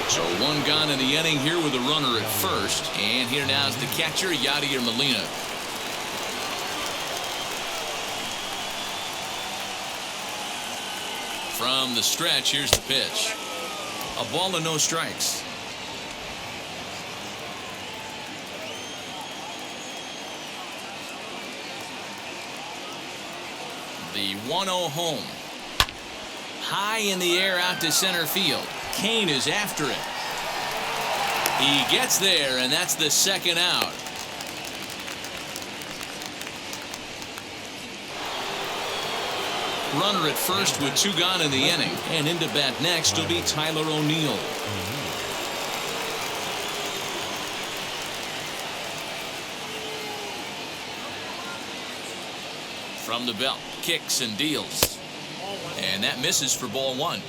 So 1 gone in the inning here with a runner at first. And here now is the catcher, Yadier Molina. From the stretch, here's the pitch. A ball and no strikes. The 1-0 home. High in the air out to center field. Kane is after it. He gets there, and that's the 2nd out. Runner at first with 2 gone in the inning. And into bat next will be Tyler O'Neill. From the belt, kicks and deals. And that misses for ball 1.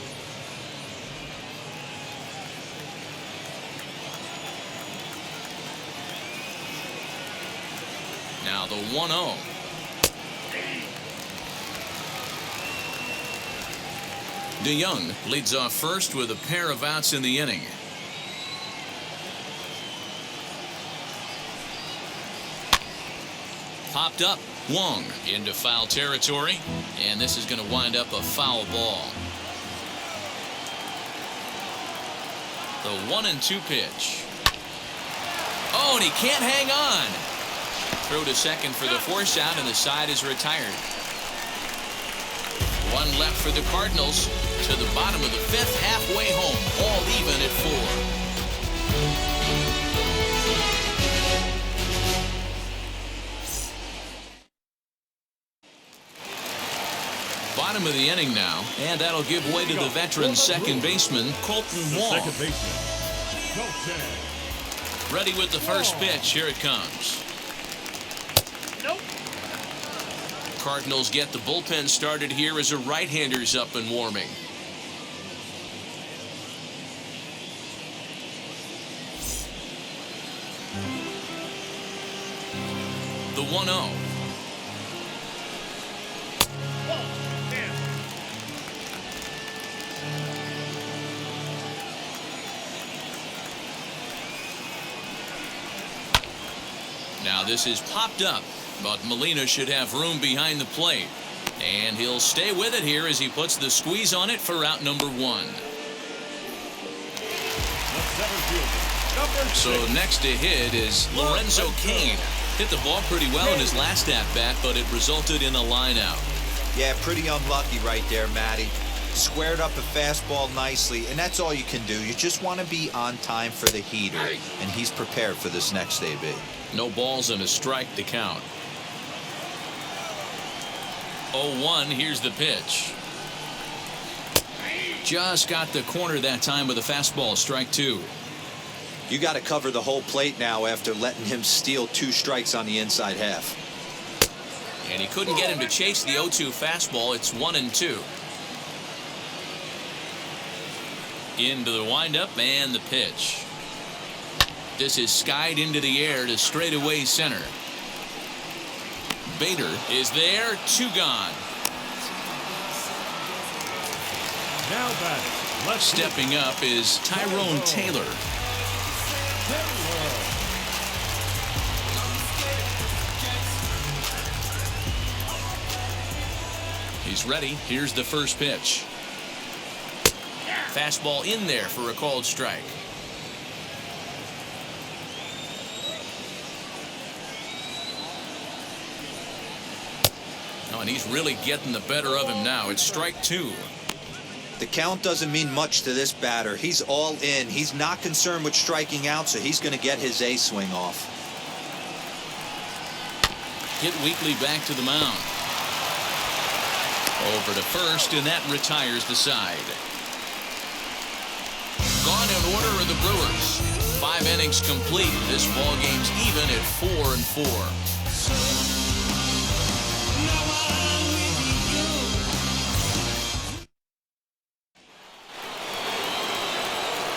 Now the 1-0. DeJong leads off first with a pair of outs in the inning. Popped up. Kwang into foul territory, and this is going to wind up a foul ball. The 1-2 pitch. Oh, and he can't hang on. Throw to second for the force out, and the side is retired. 1 left for the Cardinals to the bottom of the 5th, halfway home, all even at 4. Bottom of the inning now, and that'll give way to the veteran second baseman, Colton Wong. Ready with the first pitch. Here it comes. Nope. Cardinals get the bullpen started here as a right-hander's up and warming. The 1-0. Now this is popped up, but Molina should have room behind the plate. And he'll stay with it here as he puts the squeeze on it for out number 1. So next to hit is Lorenzo Cain. Hit the ball pretty well in his last at-bat, but it resulted in a line-out. Yeah, pretty unlucky right there, Matty. Squared up a fastball nicely, and that's all you can do. You just want to be on time for the heater, and he's prepared for this next AB. No balls and a strike to count. 0-1, here's the pitch. Just got the corner that time with a fastball, strike 2. You got to cover the whole plate now after letting him steal 2 strikes on the inside half. And he couldn't get him to chase the 0-2 fastball. It's 1-2. Into the windup and the pitch. This is skied into the air to straightaway center. Bader is there, 2 gone. Now batting. Left Stepping up is Tyrone Taylor. He's ready. Here's the first pitch. Fastball in there for a called strike. Oh, and he's really getting the better of him now. It's strike two. The count doesn't mean much to this batter. He's all in. He's not concerned with striking out, so he's going to get his A swing off. Hit weakly back to the mound. Over to first, and that retires the side. Gone in order are the Brewers. 5 innings complete. This ball game's even at 4-4.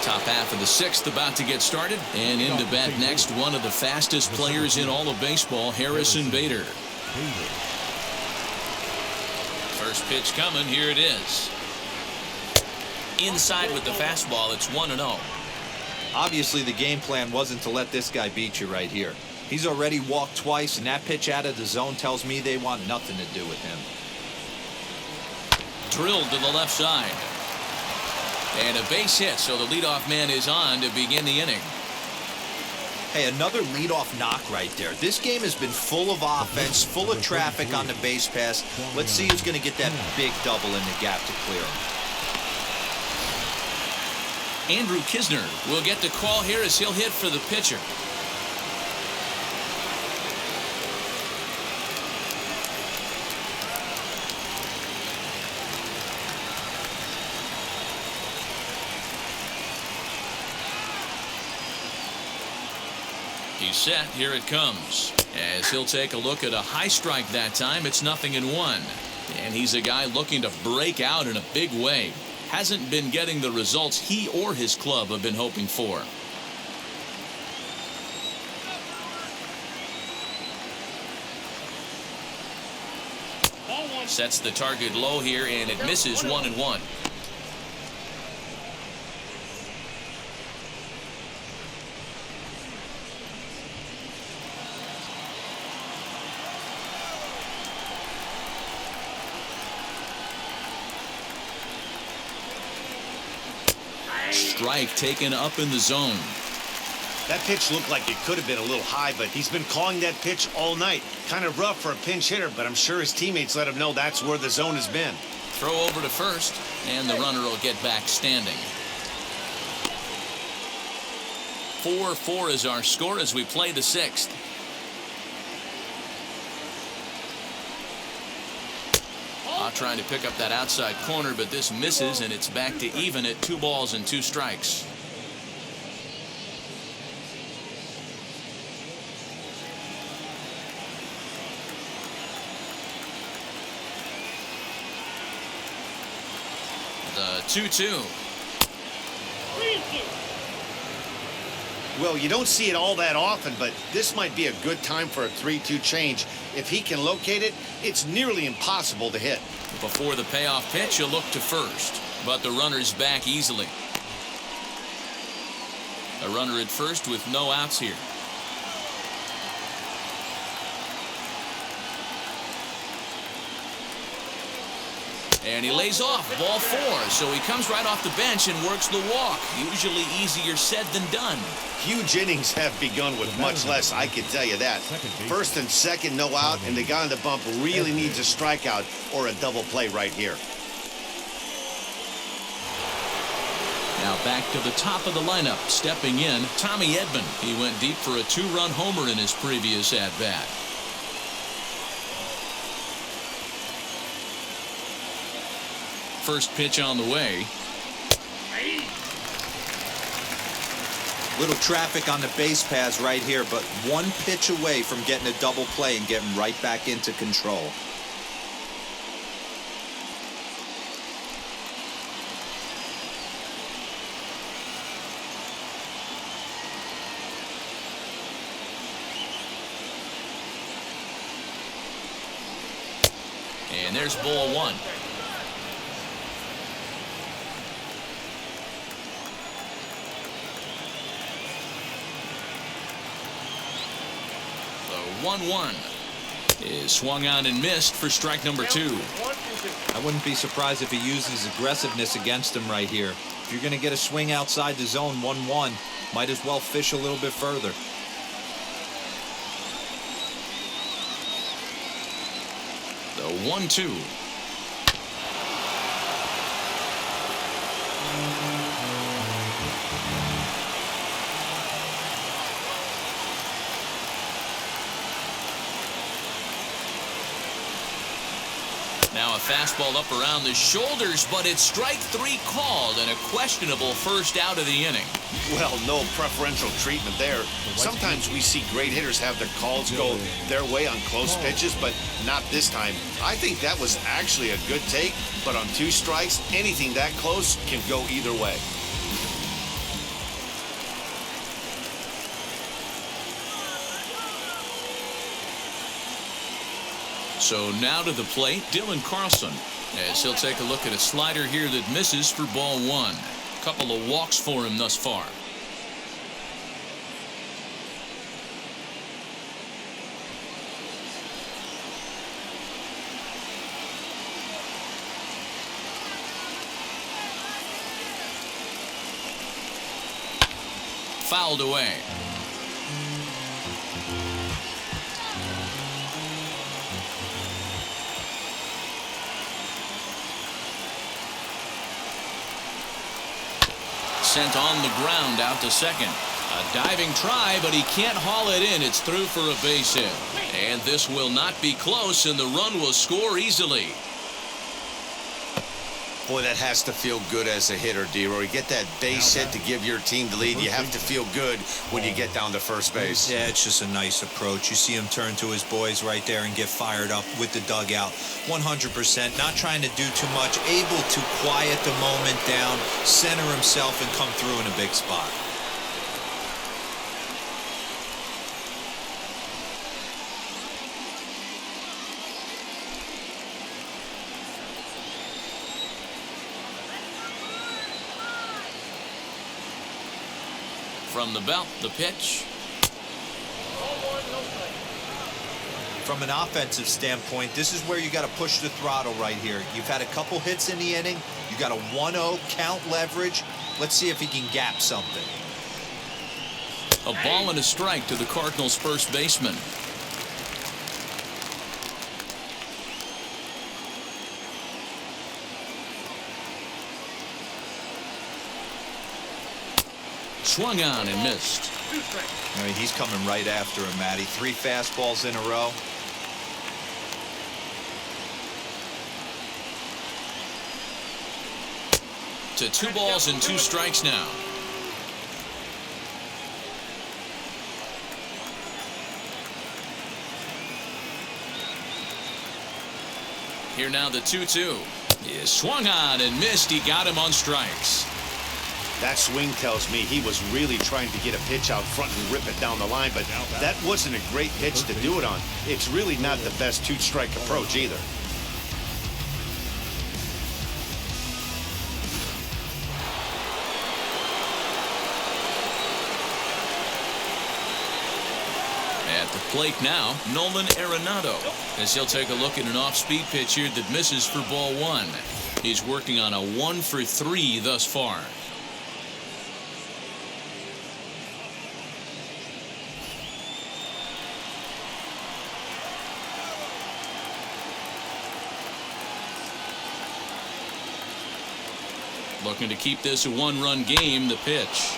Top half of the 6th about to get started, and into bat next, one of the fastest players in all of baseball, Harrison Bader. First pitch coming, here it is. Inside with the fastball, it's 1-0. Obviously, the game plan wasn't to let this guy beat you right here. He's already walked twice, and that pitch out of the zone tells me they want nothing to do with him. Drilled to the left side. And a base hit, so the leadoff man is on to begin the inning. Hey, another leadoff knock right there. This game has been full of offense, full of traffic on the base pass. Let's see who's going to get that big double in the gap to clear him. Andrew Kisner will get the call here as he'll hit for the pitcher. He's set. Here it comes. As he'll take a look at a high strike that time, it's 0-1. And he's a guy looking to break out in a big way. Hasn't been getting the results he or his club have been hoping for. Sets the target low here, and it misses 1-1. Strike taken up in the zone. That pitch looked like it could have been a little high, but he's been calling that pitch all night. Kind of rough for a pinch hitter, but I'm sure his teammates let him know that's where the zone has been. Throw over to first, and the runner will get back standing. 4-4 is our score as we play the 6th. Trying to pick up that outside corner, but this misses, and it's back to even at 2 balls and 2 strikes. The 2-2. Well, you don't see it all that often, but this might be a good time for a 3-2 change. If he can locate it, it's nearly impossible to hit. Before the payoff pitch, he'll look to first, but the runner's back easily. A runner at first with no outs here. And he lays off, ball 4, so he comes right off the bench and works the walk. Usually easier said than done. Huge innings have begun with much less, I can tell you that. First and second, no out, and the guy on the bump really needs a strikeout or a double play right here. Now back to the top of the lineup, stepping in, Tommy Edman. He went deep for a 2-run homer in his previous at-bat. First pitch on the way. Little traffic on the base paths right here, but one pitch away from getting a double play and getting right back into control. And there's ball 1. 1-1 is swung on and missed for strike number 2. I wouldn't be surprised if he uses aggressiveness against him right here. If you're going to get a swing outside the zone 1-1, might as well fish a little bit further. The 1-2. Now a fastball up around the shoulders, but it's strike 3 called and a questionable first out of the inning. Well, no preferential treatment there. Sometimes we see great hitters have their calls go their way on close pitches, but not this time. I think that was actually a good take, but on 2 strikes, anything that close can go either way. So now to the plate, Dylan Carlson, as he'll take a look at a slider here that misses for ball 1. Couple of walks for him thus far. Fouled away. Sent on the ground out to second. A diving try, but he can't haul it in. It's through for a base hit. And this will not be close, and the run will score easily. Boy, that has to feel good as a hitter, D-Roy. Get that base hit to give your team the lead. You have to feel good when you get down to first base. Yeah, it's just a nice approach. You see him turn to his boys right there and get fired up with the dugout. 100%, not trying to do too much, able to quiet the moment down, center himself, and come through in a big spot. From the belt, the pitch. From an offensive standpoint, this is where you got to push the throttle right here. You've had a couple hits in the inning. You got a 1-0 count leverage. Let's see if he can gap something. A ball and a strike to the Cardinals' first baseman. Swung on and missed. I mean, he's coming right after him, Matty. 3 fastballs in a row. To 2 balls and 2 strikes now. Here now the 2-2. Is swung on and missed. He got him on strikes. That swing tells me he was really trying to get a pitch out front and rip it down the line, but that wasn't a great pitch to do it on. It's really not the best 2-strike approach either. At the plate now, Nolan Arenado, as he'll take a look at an off-speed pitch here that misses for ball 1. He's working on a 1-for-3 thus far. Looking to keep this a 1-run game, the pitch.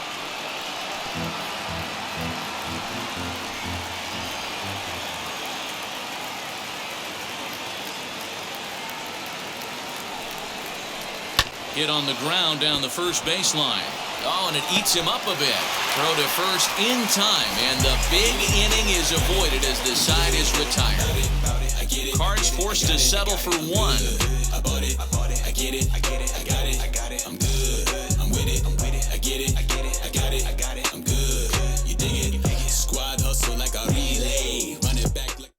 Hit on the ground down the first baseline. Oh, and it eats him up a bit. Throw to first in time, and the big inning is avoided as the side is retired. Cards forced to settle for 1. I bought it. I get it. I get it. I got it. I got it. I'm good. I'm with it. I'm with it. I get it. I get it. I got it. I got it. I'm good. You dig it? Squad hustle like a relay. Run it back like.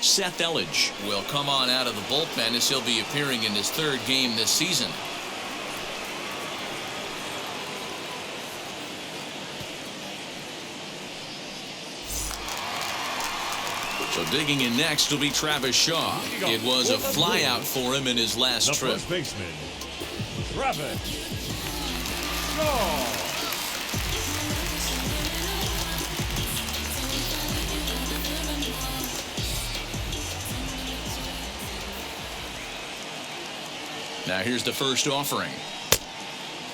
Seth Elledge will come on out of the bullpen as he'll be appearing in his 3rd game this season. So digging in next will be Travis Shaw. It was a flyout for him in his last The trip. first baseman, Travis Shaw. Now here's the first offering.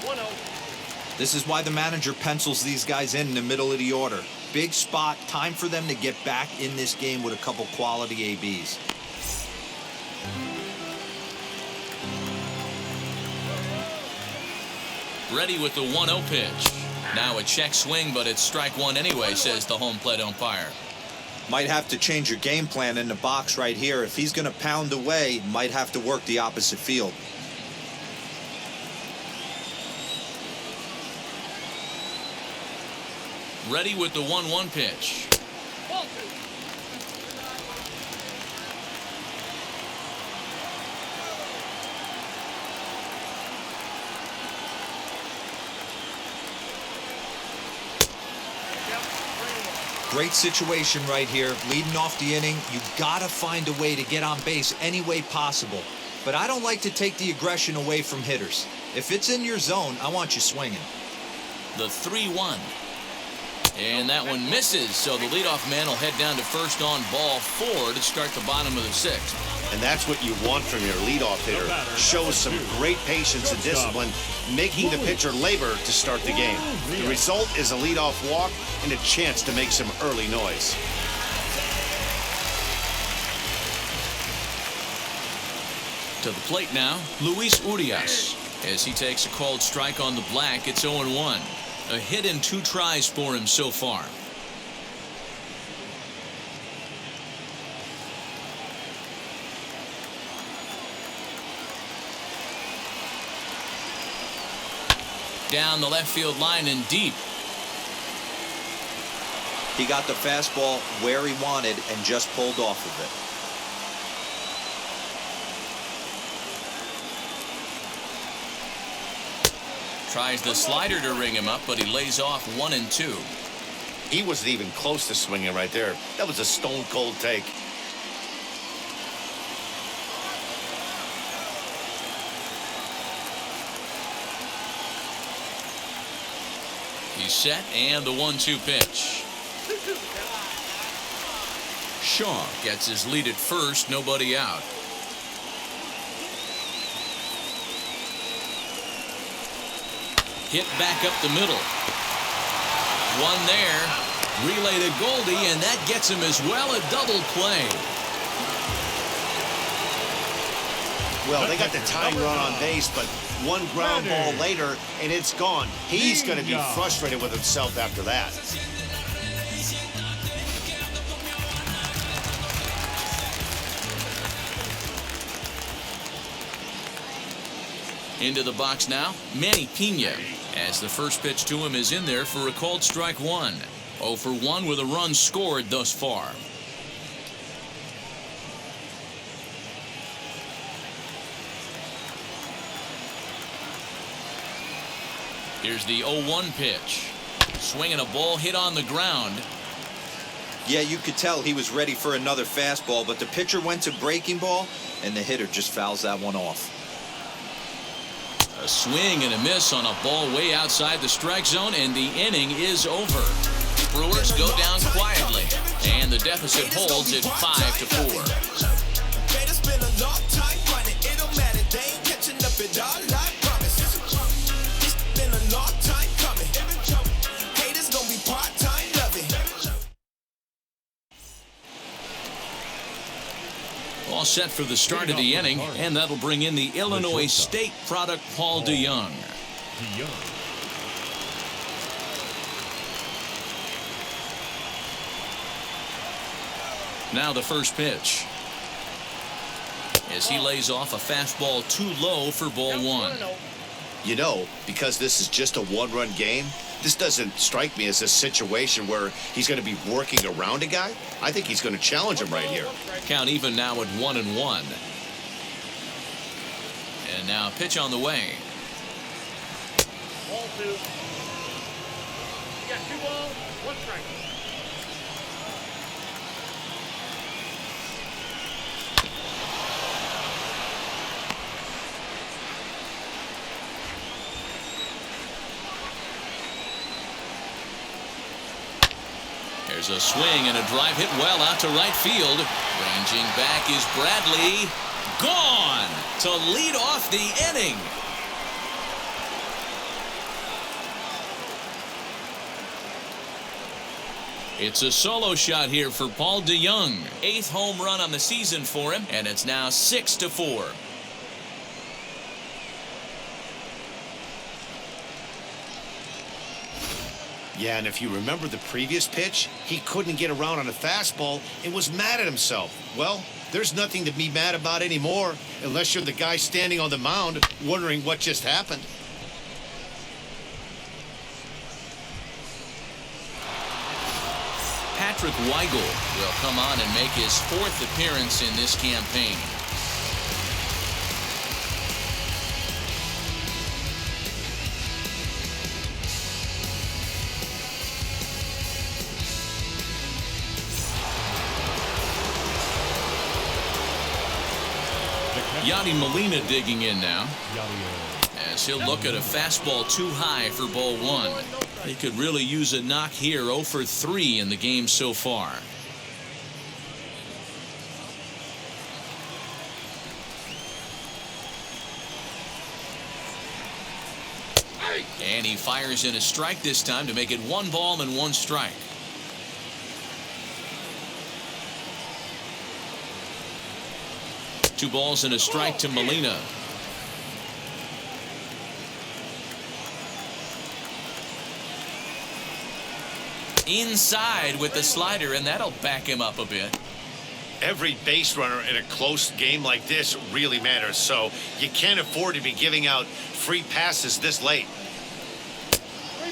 1-0. This is why the manager pencils these guys in the middle of the order. Big spot, time for them to get back in this game with a couple quality ABs. Ready with the 1-0 pitch. Now a check swing, but it's strike one anyway, says the home plate umpire. Might have to change your game plan in the box right here. If he's going to pound away, might have to work the opposite field. Ready with the 1-1 pitch. Ball 2. Great situation right here. Leading off the inning, you gotta find a way to get on base any way possible. But I don't like to take the aggression away from hitters. If it's in your zone, I want you swinging. The 3-1. And that one misses, so the leadoff man will head down to first on ball 4 to start the bottom of the 6th. And that's what you want from your leadoff hitter. Shows some great patience and discipline, making the pitcher labor to start the game. The result is a leadoff walk and a chance to make some early noise. To the plate now, Luis Urias. As he takes a called strike on the black, it's 0-1. A hit in 2 tries for him so far. Down the left field line and deep. He got the fastball where he wanted and just pulled off of it. Tries the slider to ring him up, but he lays off 1-2. He wasn't even close to swinging right there. That was a stone-cold take. He's set, and the 1-2 pitch. Shaw gets his lead at first, nobody out. Hit back up the middle. One there. Relay to Goldie, and that gets him as well, a double play. Well, they got the tying run on base, but one ground ball later, and it's gone. He's going to be frustrated with himself after that. Into the box now, Manny Pena, as the first pitch to him is in there for a called strike 1. 0 for 1 with a run scored thus far. Here's the 0-1 pitch. Swinging a ball hit on the ground. Yeah, you could tell he was ready for another fastball, but the pitcher went to breaking ball, and the hitter just fouls that one off. A swing and a miss on a ball way outside the strike zone, and the inning is over. Brewers go down quietly, and the deficit holds at 5-4. All set for the start of the inning, and that'll bring in the Illinois State product, Paul DeYoung. Now the first pitch. As he lays off a fastball too low for ball 1. You know, because this is just a one-run game, this doesn't strike me as a situation where he's going to be working around a guy. I think he's going to challenge him right here. Count even now at 1-1. And now pitch on the way. Ball 2. You got 2 balls, 1 strike. There's a swing and a drive hit well out to right field. Ranging back is Bradley. Gone to lead off the inning. It's a solo shot here for Paul DeYoung. 8th home run on the season for him, and it's now 6-4. Yeah, and if you remember the previous pitch, he couldn't get around on a fastball and was mad at himself. Well, there's nothing to be mad about anymore, unless you're the guy standing on the mound wondering what just happened. Patrick Weigel will come on and make his 4th appearance in this campaign. Yadi Molina digging in now, as he'll look at a fastball too high for ball 1. He could really use a knock here. 0 for 3 in the game so far. And he fires in a strike this time to make it 1 ball and 1 strike. Two balls and a strike to Molina. Inside with the slider, and that'll back him up a bit. Every base runner in a close game like this really matters, so you can't afford to be giving out free passes this late.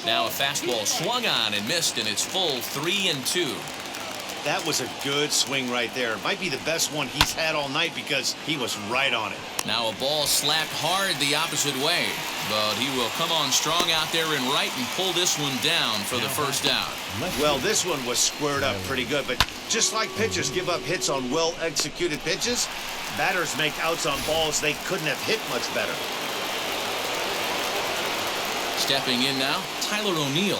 Now a fastball swung on and missed, and it's full 3-2. That was a good swing right there. Might be the best one he's had all night because he was right on it. Now a ball slapped hard the opposite way, but he will come on strong out there in right and pull this one down for the first out. Well, this one was squared up pretty good, but just like pitchers give up hits on well-executed pitches, batters make outs on balls they couldn't have hit much better. Stepping in now, Tyler O'Neill,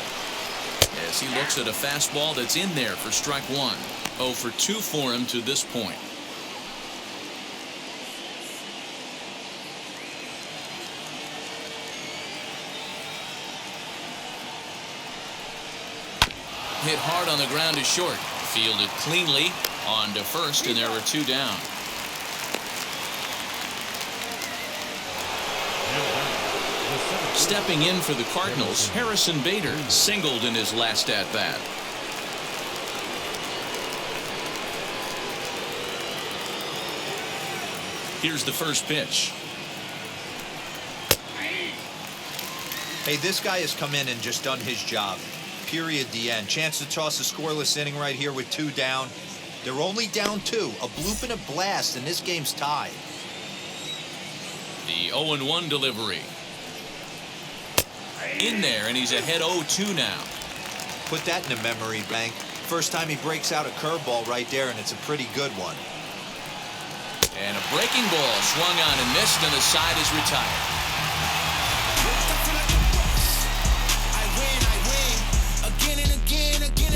as he looks at a fastball that's in there for strike 1. 0 for 2 for him to this point. Hit hard on the ground to short. Fielded cleanly on to first, and there are 2 down. Stepping in for the Cardinals, Harrison Bader singled in his last at-bat. Here's the first pitch. Hey, this guy has come in and just done his job. Period. The end. Chance to toss a scoreless inning right here with 2 down. They're only down 2. A bloop and a blast, and this game's tied. The 0-1 delivery. In there, and he's ahead 0-2 now. Put that in a memory bank. First time he breaks out a curveball right there, and it's a pretty good one. And a breaking ball swung on and missed, and the side is retired.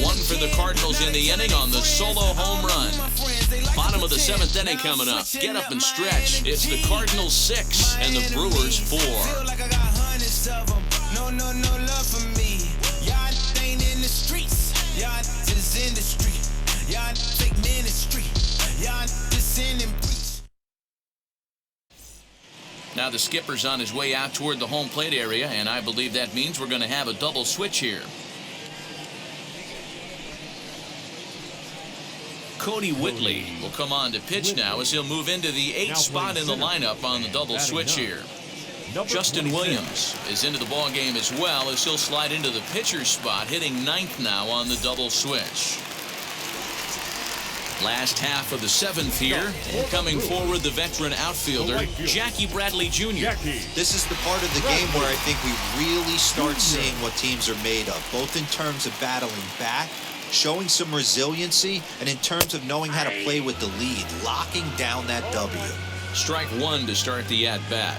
One for the Cardinals in the inning on the solo home run. Bottom of the 7th inning coming up. Get up and stretch. It's the Cardinals 6 and the Brewers 4. No love for me. Y'all ain't in the streets. Y'all just in the street. Y'all take ministry. Y'all just in and preach. Now the skipper's on his way out toward the home plate area, and I believe that means we're going to have a double switch here. Cody Whitley will come on to pitch now as he'll move into the 8th spot in the lineup on the double switch here. Justin Williams is into the ball game as well as he'll slide into the pitcher's spot, hitting 9th now on the double switch. Last half of the 7th here, and coming forward the veteran outfielder Jackie Bradley Jr. This is the part of the game where I think we really start seeing what teams are made of, both in terms of battling back, showing some resiliency, and in terms of knowing how to play with the lead, locking down that W. Strike 1 to start the at-bat.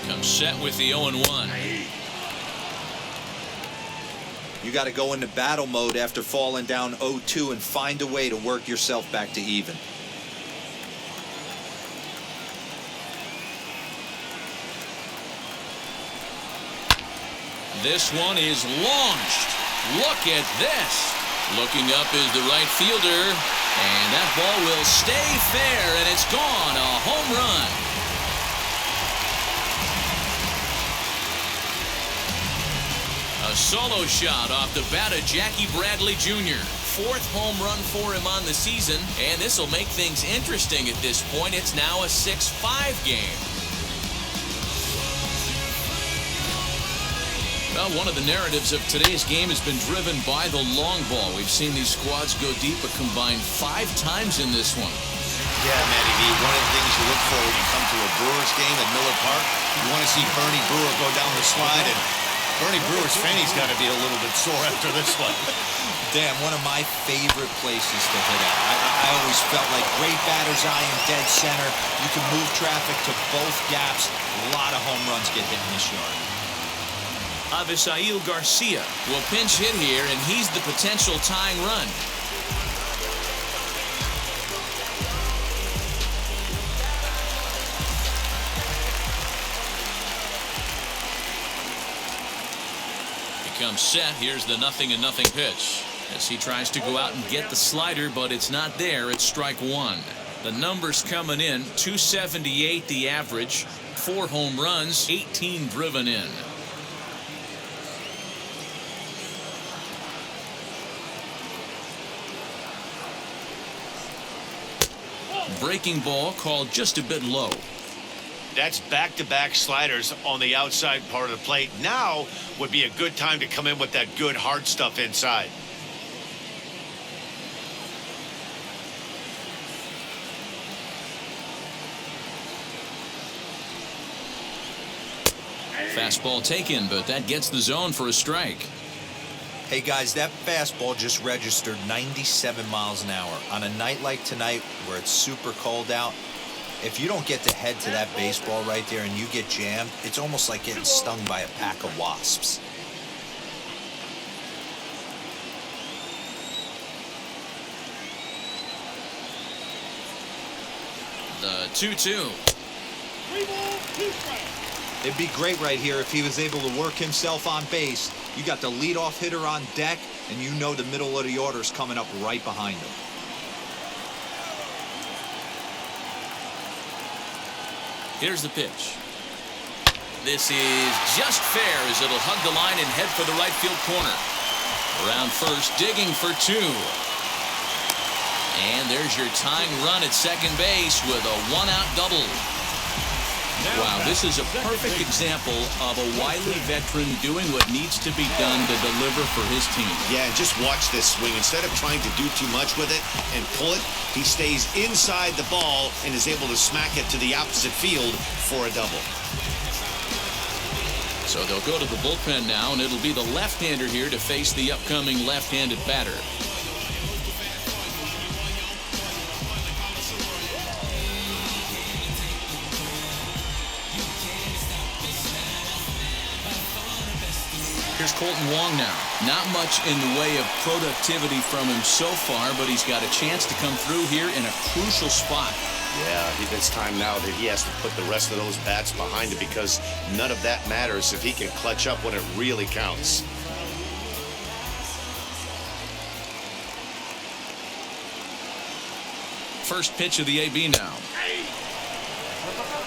Comes set with the 0-1. You got to go into battle mode after falling down 0-2 and find a way to work yourself back to even. This one is launched. Look at this. Looking up is the right fielder, and that ball will stay fair, and it's gone. A home run. A solo shot off the bat of Jackie Bradley Jr. 4th home run for him on the season, and this will make things interesting at this point. It's now a 6-5 game. Well, one of the narratives of today's game has been driven by the long ball. We've seen these squads go deep a combined 5 times in this one. Yeah, Matty D, one of the things you look for when you come to a Brewers game at Miller Park, you want to see Bernie Brewer go down the slide, and Bernie Brewer's fanny's got to be a little bit sore after this one. Damn, one of my favorite places to hit at. I always felt like great batter's eye in dead center. You can move traffic to both gaps. A lot of home runs get hit in this yard. Avisail Garcia will pinch hit here, and he's the potential tying run. He comes set. Here's the 0-0 pitch as he tries to go out and get the slider, but it's not there. It's strike 1. The numbers coming in: 278 the average, 4 home runs, 18 driven in. Breaking ball called just a bit low. That's back-to-back sliders on the outside part of the plate. Now would be a good time to come in with that good hard stuff inside. Fastball taken, but that gets the zone for a strike. Hey guys, that fastball just registered 97 miles an hour. On a night like tonight where it's super cold out, if you don't get to head to that baseball right there and you get jammed, it's almost like getting stung by a pack of wasps. The 2-2. It'd be great right here if he was able to work himself on base. You got the leadoff hitter on deck, and you know the middle of the order's coming up right behind him. Here's the pitch. This is just fair as it'll hug the line and head for the right field corner. Around first, digging for 2. And there's your tying run at second base with a 1-out double. Wow, this is a perfect example of a wily veteran doing what needs to be done to deliver for his team. Yeah, and just watch this swing. Instead of trying to do too much with it and pull it, he stays inside the ball and is able to smack it to the opposite field for a double. So they'll go to the bullpen now, and it'll be the left-hander here to face the upcoming left-handed batter. Here's Kwang now. Not much in the way of productivity from him so far, but he's got a chance to come through here in a crucial spot. Yeah, it's time now that he has to put the rest of those bats behind it, because none of that matters if he can clutch up when it really counts. First pitch of the AB now.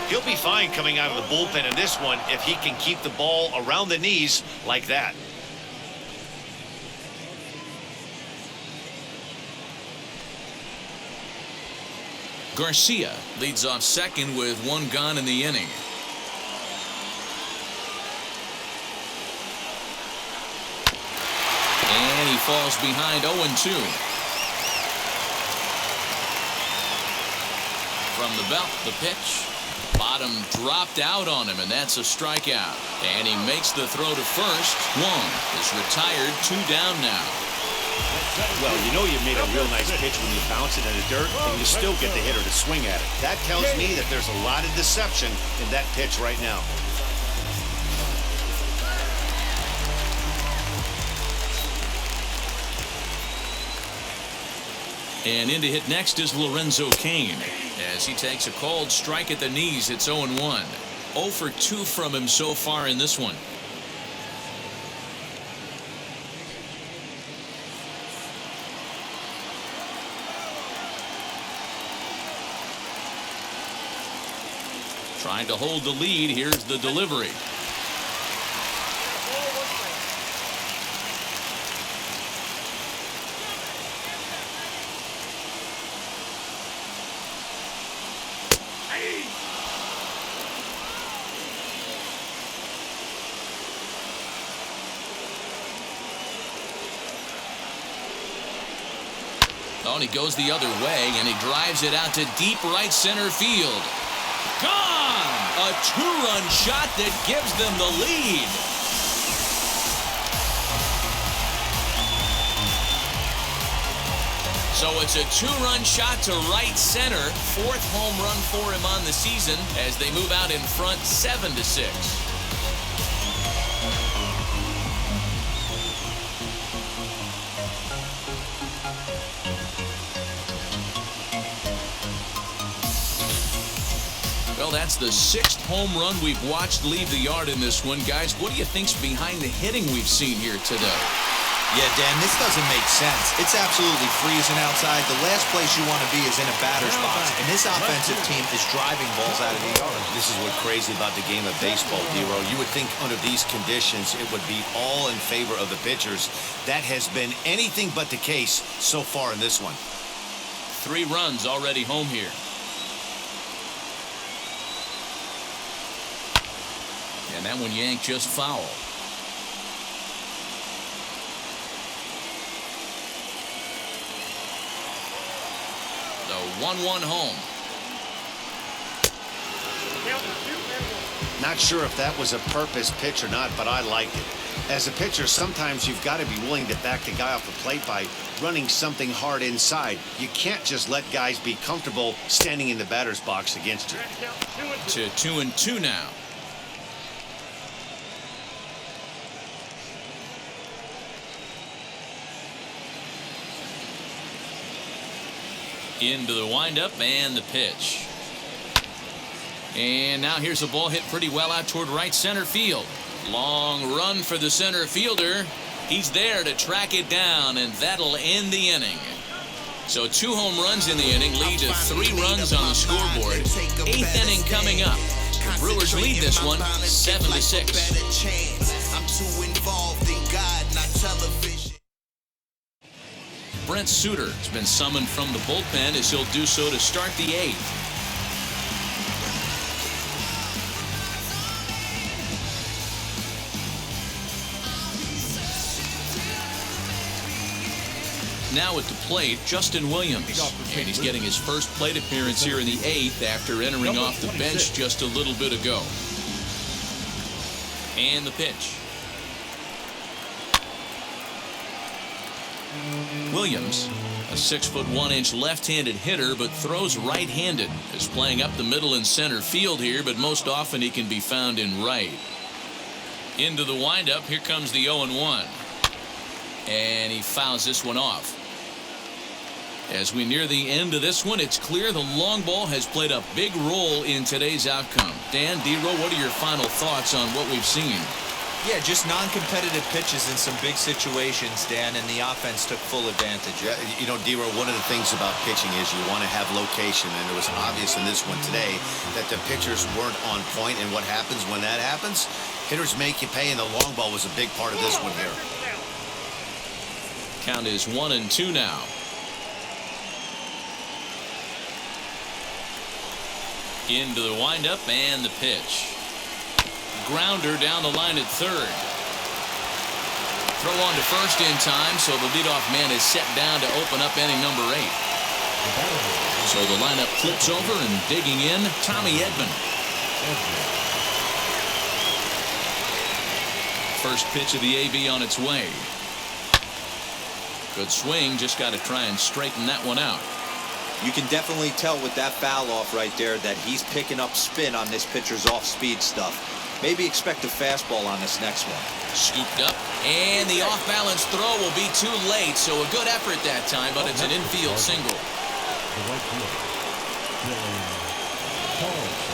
He'll be fine coming out of the bullpen in this one if he can keep the ball around the knees like that. Garcia leads off second with 1 gone in the inning. And he falls behind 0-2. From the belt, the pitch. Bottom dropped out on him, and that's a strikeout. And he makes the throw to first. Kwang is retired, 2 down now. Well, you know you made a real nice pitch when you bounce it in the dirt and you still get the hitter to swing at it. That tells me that there's a lot of deception in that pitch right now. And in to hit next is Lorenzo Cain. As he takes a called strike at the knees, it's 0-1. 0 for 2 from him so far in this one. Trying to hold the lead. Here's the delivery. Oh, and he goes the other way, and he drives it out to deep right center field. Gone! A 2-run shot that gives them the lead. So it's a 2-run shot to right center. 4th home run for him on the season as they move out in front 7-6. Well, that's the 6th home run we've watched leave the yard in this one. Guys, what do you think's behind the hitting we've seen here today? Yeah, Dan, this doesn't make sense. It's absolutely freezing outside. The last place you want to be is in a batter's box, and this offensive team is driving balls out of the yard. This is what's crazy about the game of baseball, D-Row. You would think under these conditions it would be all in favor of the pitchers. That has been anything but the case so far in this one. 3 runs already home here. And that one yanked just foul. The 1-1 home. Not sure if that was a purpose pitch or not, but I liked it. As a pitcher, sometimes you've got to be willing to back the guy off the plate by running something hard inside. You can't just let guys be comfortable standing in the batter's box against you. To 2-2 now. Into the windup and the pitch. And now here's a ball hit pretty well out toward right center field. Long run for the center fielder. He's there to track it down, and that'll end the inning. So 2 home runs in the inning lead to 3 runs on the scoreboard. 8th inning coming up. The Brewers lead this one 7-6. I'm too involved in God, not television. Brent Suter has been summoned from the bullpen as he'll do so to start the 8th. Now at the plate, Justin Williams. And he's getting his first plate appearance here in the 8th after entering off the bench just a little bit ago. And the pitch. Williams, a 6'1" left-handed hitter, but throws right-handed. Is playing up the middle and center field here, but most often he can be found in right. Into the windup, here comes the 0-1. And he fouls this one off. As we near the end of this one, it's clear the long ball has played a big role in today's outcome. Dan, D-Row, what are your final thoughts on what we've seen? Yeah, just non-competitive pitches in some big situations, Dan, and the offense took full advantage. Yeah, you know, D-Row, one of the things about pitching is you want to have location, and it was obvious in this one today that the pitchers weren't on point, and what happens when that happens? Hitters make you pay, and the long ball was a big part of this one here. Count is 1-2 now. Into the windup and the pitch. Grounder down the line at 3rd. Throw on to first in time, so the leadoff man is set down to open up inning number 8. So the lineup flips over, and digging in, Tommy Edman. First pitch of the AB on its way. Good swing, just got to try and straighten that one out. You can definitely tell with that foul off right there that he's picking up spin on this pitcher's off-speed stuff. Maybe expect a fastball on this next one. Scooped up, and the off-balance throw will be too late, so a good effort that time, but it's an infield single. The right fielder, Peralta.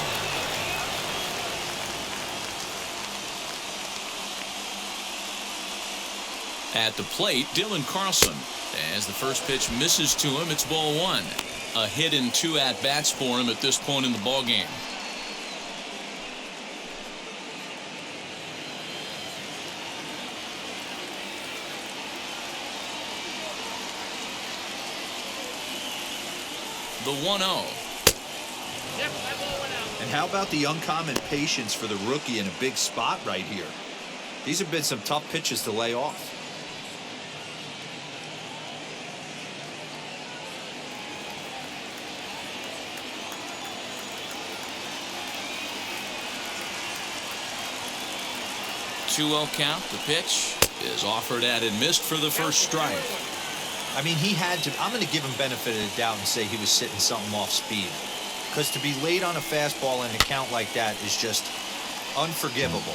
At the plate, Dylan Carlson. As the first pitch misses to him, it's ball one. A hit and 2 at-bats for him at this point in the ballgame. The 1-0. And how about the uncommon patience for the rookie in a big spot right here? These have been some tough pitches to lay off. Count. The pitch is offered at and missed for the first strike. I mean, he had to. I'm going to give him benefit of the doubt and say he was sitting something off speed. Because to be late on a fastball and a count like that is just unforgivable.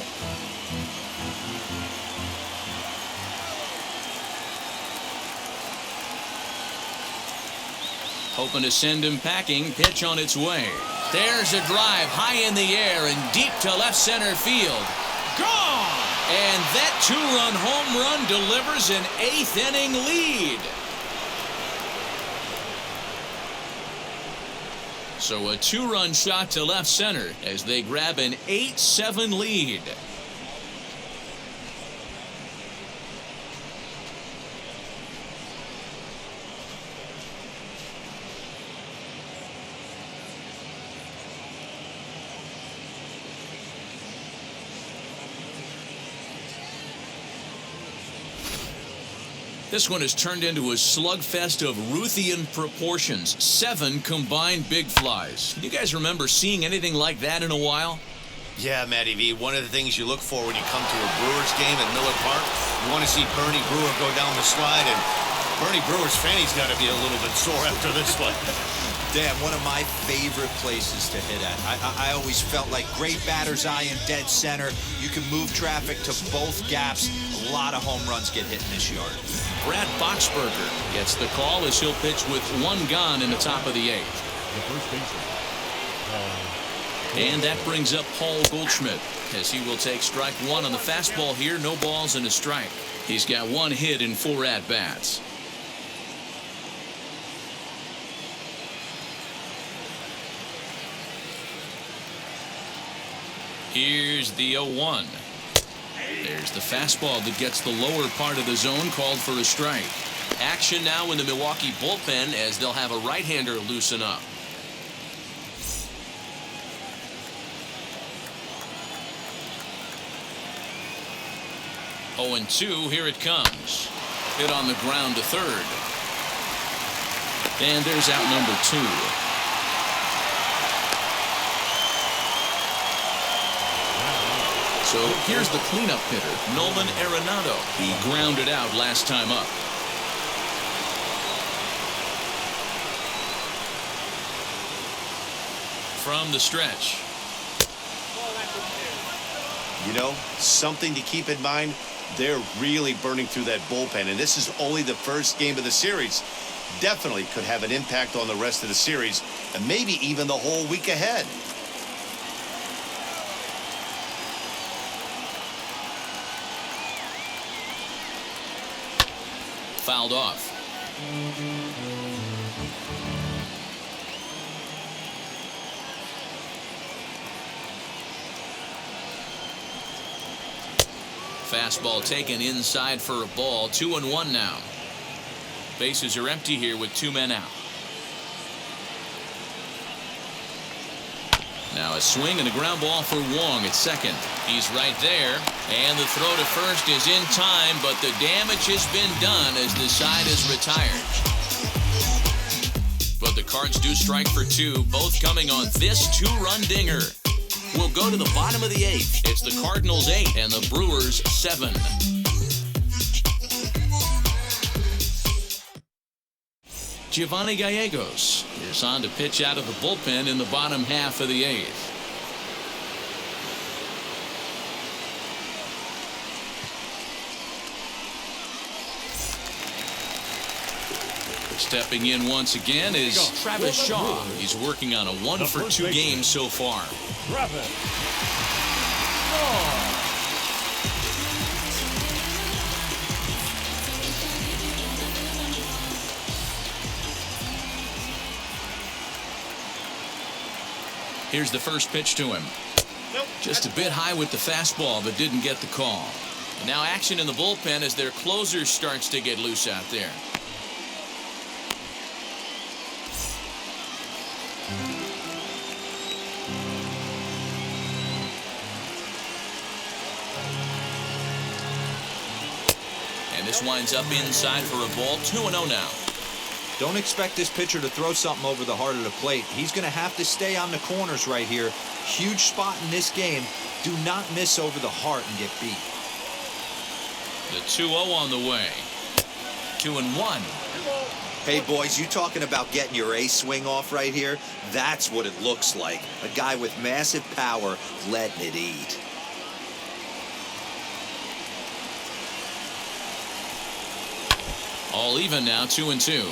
Hoping to send him packing. Pitch on its way. There's a drive high in the air and deep to left center field. Gone! And that 2-run home run delivers an 8th inning lead. So a 2-run shot to left center as they grab an 8-7 lead. This one has turned into a slugfest of Ruthian proportions. 7 combined big flies. You guys remember seeing anything like that in a while? Yeah, Matty V, one of the things you look for when you come to a Brewers game at Miller Park, you want to see Bernie Brewer go down the slide, and Bernie Brewer's fanny's got to be a little bit sore after this one. Damn, one of my favorite places to hit at. I always felt like great batter's eye in dead center. You can move traffic to both gaps. A lot of home runs get hit in this yard. Brad Boxberger gets the call as he'll pitch with 1 gone in the top of the 8th. The first baseman. And that brings up Paul Goldschmidt as he will take strike 1 on the fastball here. No balls and a strike. He's got 1 hit in 4 at-bats. Here's the 0-1. There's the fastball that gets the lower part of the zone, called for a strike. Action now in the Milwaukee bullpen as they'll have a right-hander loosen up. Oh, and 2, here it comes. Hit on the ground to third. And there's out number 2. So here's the cleanup hitter, Nolan Arenado. He grounded out last time up. From the stretch. You know, something to keep in mind, they're really burning through that bullpen, and this is only the first game of the series. Definitely could have an impact on the rest of the series, and maybe even the whole week ahead. Fouled off. Fastball taken inside for a ball. 2-1 now. Bases are empty here with 2 men out. Now a swing and a ground ball for Kwang at second. He's right there, and the throw to first is in time, but the damage has been done as the side is retired. But the Cards do strike for 2, both coming on this 2-run dinger. We'll go to the bottom of the 8th. It's the Cardinals 8 and the Brewers 7. Giovanni Gallegos is on to pitch out of the bullpen in the bottom half of the 8th. Stepping in once again is Travis Shaw. He's working on a 1-for-2 game so far. Travis Shaw. Here's the first pitch to him. Just a bit high with the fastball, but didn't get the call. And now action in the bullpen as their closer starts to get loose out there. And this winds up inside for a ball. 2-0 now. Don't expect this pitcher to throw something over the heart of the plate. He's going to have to stay on the corners right here. Huge spot in this game. Do not miss over the heart and get beat. The 2-0 on the way. 2-1. Hey, boys, you talking about getting your A swing off right here? That's what it looks like. A guy with massive power letting it eat. All even now, 2-2.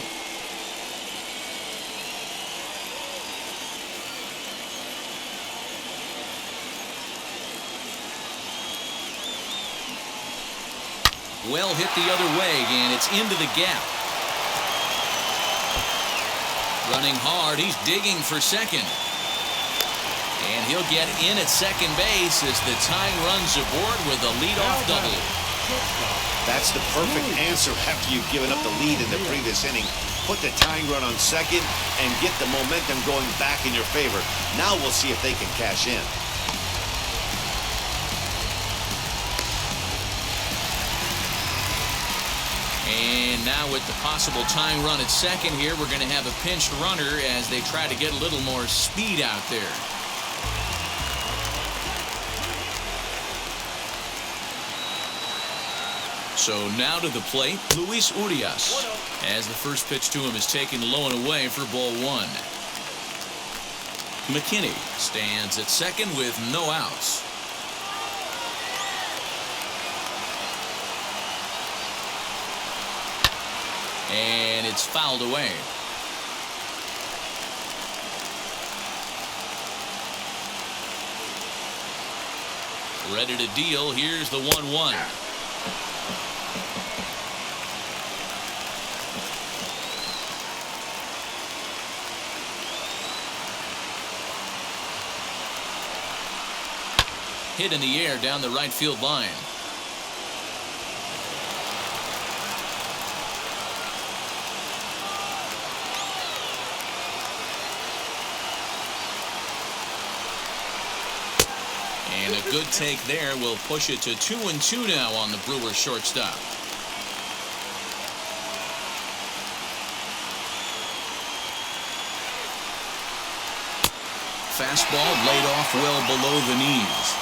Well hit the other way, and it's into the gap. Running hard, he's digging for second. And he'll get in at second base as the tying runs aboard with a leadoff double. That's the perfect answer after you've given up the lead in the previous inning. Put the tying run on second and get the momentum going back in your favor. Now we'll see if they can cash in. And now with the possible tying run at second here, we're going to have a pinched runner as they try to get a little more speed out there. So now to the plate, Luis Urias, as the first pitch to him is taken low and away for ball 1. McKinney stands at second with no outs. And it's fouled away. Ready to deal. Here's the 1-1. Hit in the air down the right field line. And a good take there will push it to 2-2 now on the Brewers shortstop. Fastball laid off well below the knees.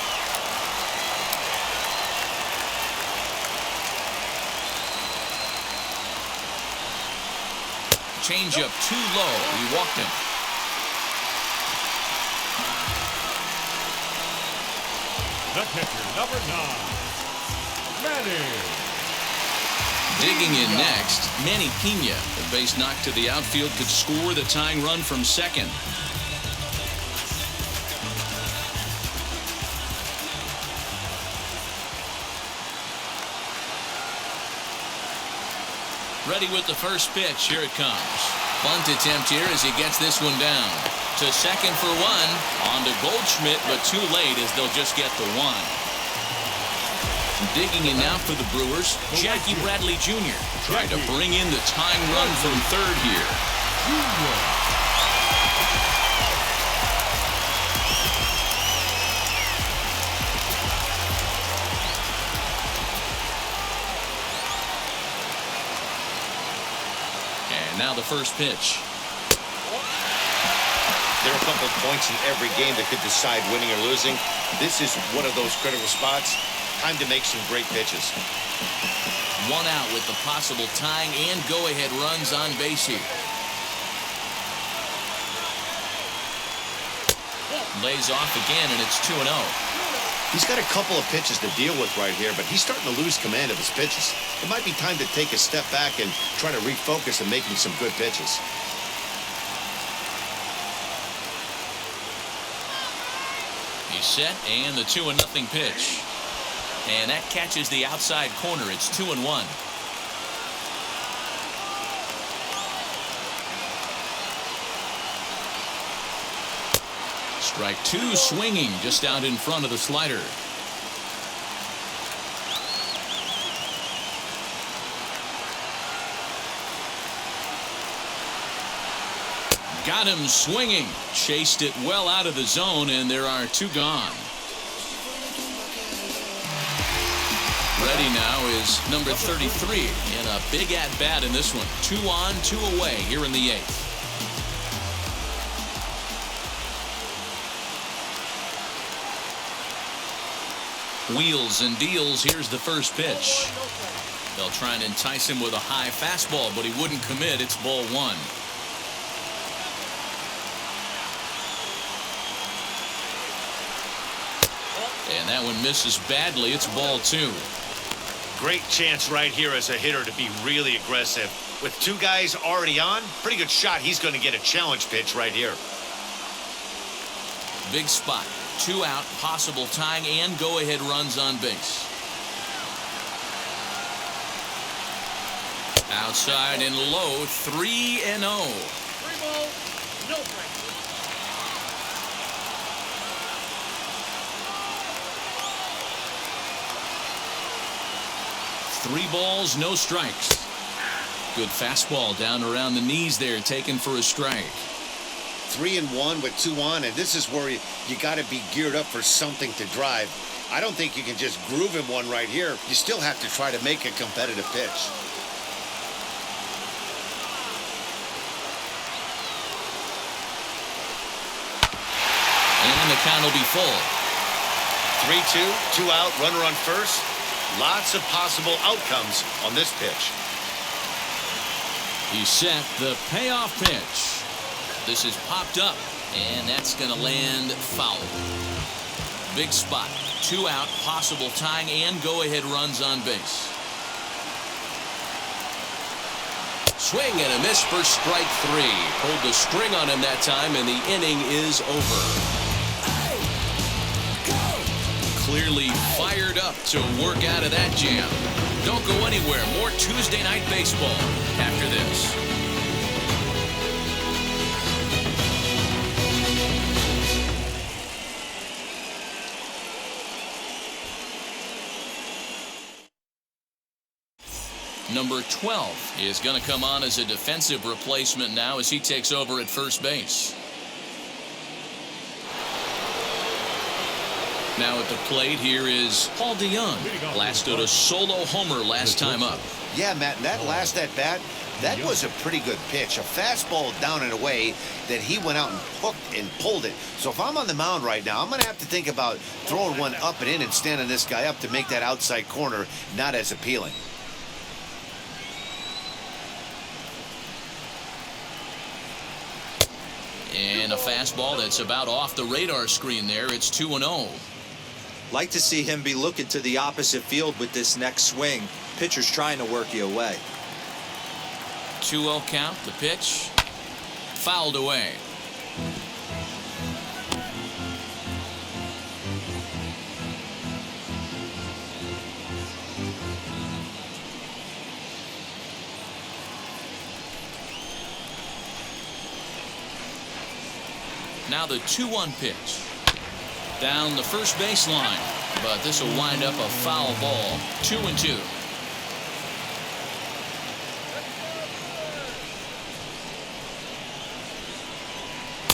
Changeup too low. He walked him. The pitcher, number 9, Manny. Digging in next, Manny Pena. The base knock to the outfield could score the tying run from second. Ready with the first pitch. Here it comes. Bunt attempt here as he gets this one down. To second for 1. On to Goldschmidt, but too late as they'll just get the 1. Digging in now for the Brewers, Jackie Bradley Jr. trying to bring in the tying run from third here. Now the first pitch. There are a couple of points in every game that could decide winning or losing. This is one of those critical spots. Time to make some great pitches. 1 out with the possible tying and go-ahead runs on base here. Lays off again, and it's 2-0. He's got a couple of pitches to deal with right here, but he's starting to lose command of his pitches. It might be time to take a step back and try to refocus on making some good pitches. He's set, and the 2-0 pitch. And that catches the outside corner. It's 2-1. Strike 2 swinging just out in front of the slider. Got him swinging. Chased it well out of the zone, and there are 2 gone. Freddy now is number 33 in a big at-bat in this one. 2 on, 2 away here in the 8th. Wheels and deals. Here's the first pitch. They'll try and entice him with a high fastball, but he wouldn't commit. It's ball 1. And that one misses badly. It's ball 2. Great chance right here as a hitter to be really aggressive. With 2 guys already on, pretty good shot. He's going to get a challenge pitch right here. Big spot. 2 out, possible tying and go-ahead runs on base. Outside and low, 3-0. 3 balls, no strikes. 3 balls, no strikes. Good fastball down around the knees there, taken for a strike. 3-1 with 2 on, and this is where you got to be geared up for something to drive. I don't think you can just groove him one right here. You still have to try to make a competitive pitch. And the count will be full. 3-2, 2 out, runner on first. Lots of possible outcomes on this pitch. He set the payoff pitch. This is popped up, and that's going to land foul. Big spot. 2 out, possible tying and go-ahead runs on base. Swing and a miss for strike 3. Pulled the string on him that time, and the inning is over. Clearly fired up to work out of that jam. Don't go anywhere. More Tuesday Night Baseball after this. Number 12 is going to come on as a defensive replacement now as he takes over at first base. Now at the plate here is Paul DeYoung. Blasted a solo homer last time up. Yeah, Matt, and that last at-bat, that was a pretty good pitch. A fastball down and away that he went out and hooked and pulled it. So if I'm on the mound right now, I'm going to have to think about throwing one up and in and standing this guy up to make that outside corner not as appealing. And a fastball that's about off the radar screen there. It's 2-0. Like to see him be looking to the opposite field with this next swing. Pitcher's trying to work you away. 2-0 count. The pitch fouled away. Now the 2-1 pitch. Down the first baseline, but this will wind up a foul ball. 2-2.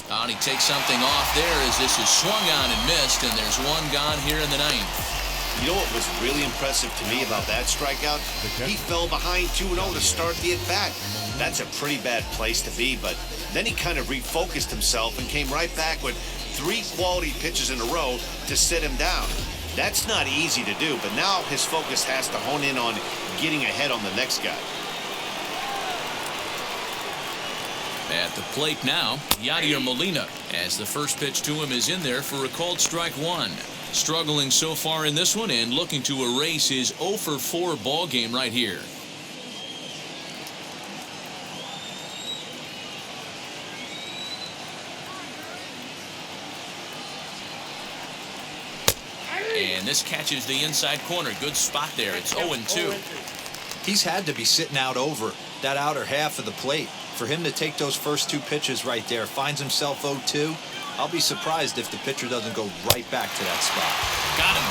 And he takes something off there as this is swung on and missed, and there's 1 gone here in the 9th. You know what was really impressive to me about that strikeout? He fell behind 2-0 to start the at-bat. That's a pretty bad place to be, but then he kind of refocused himself and came right back with 3 quality pitches in a row to sit him down. That's not easy to do, but now his focus has to hone in on getting ahead on the next guy. At the plate now, Yadier Molina, as the first pitch to him is in there for a called strike one. Struggling so far in this one and looking to erase his 0 for 4 ball game right here. And this catches the inside corner. Good spot there. It's 0-2. He's had to be sitting out over that outer half of the plate. For him to take those first 2 pitches right there, finds himself 0-2. I'll be surprised if the pitcher doesn't go right back to that spot. Got him.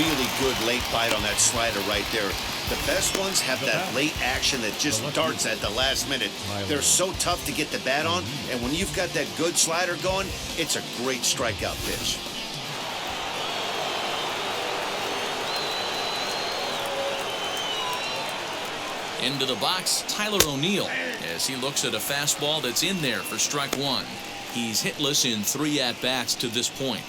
Really good late bite on that slider right there. The best ones have that late action that just darts at the last minute. They're so tough to get the bat on, and when you've got that good slider going, it's a great strikeout pitch. Into the box, Tyler O'Neill, as he looks at a fastball that's in there for strike one. He's hitless in 3 at-bats to this point.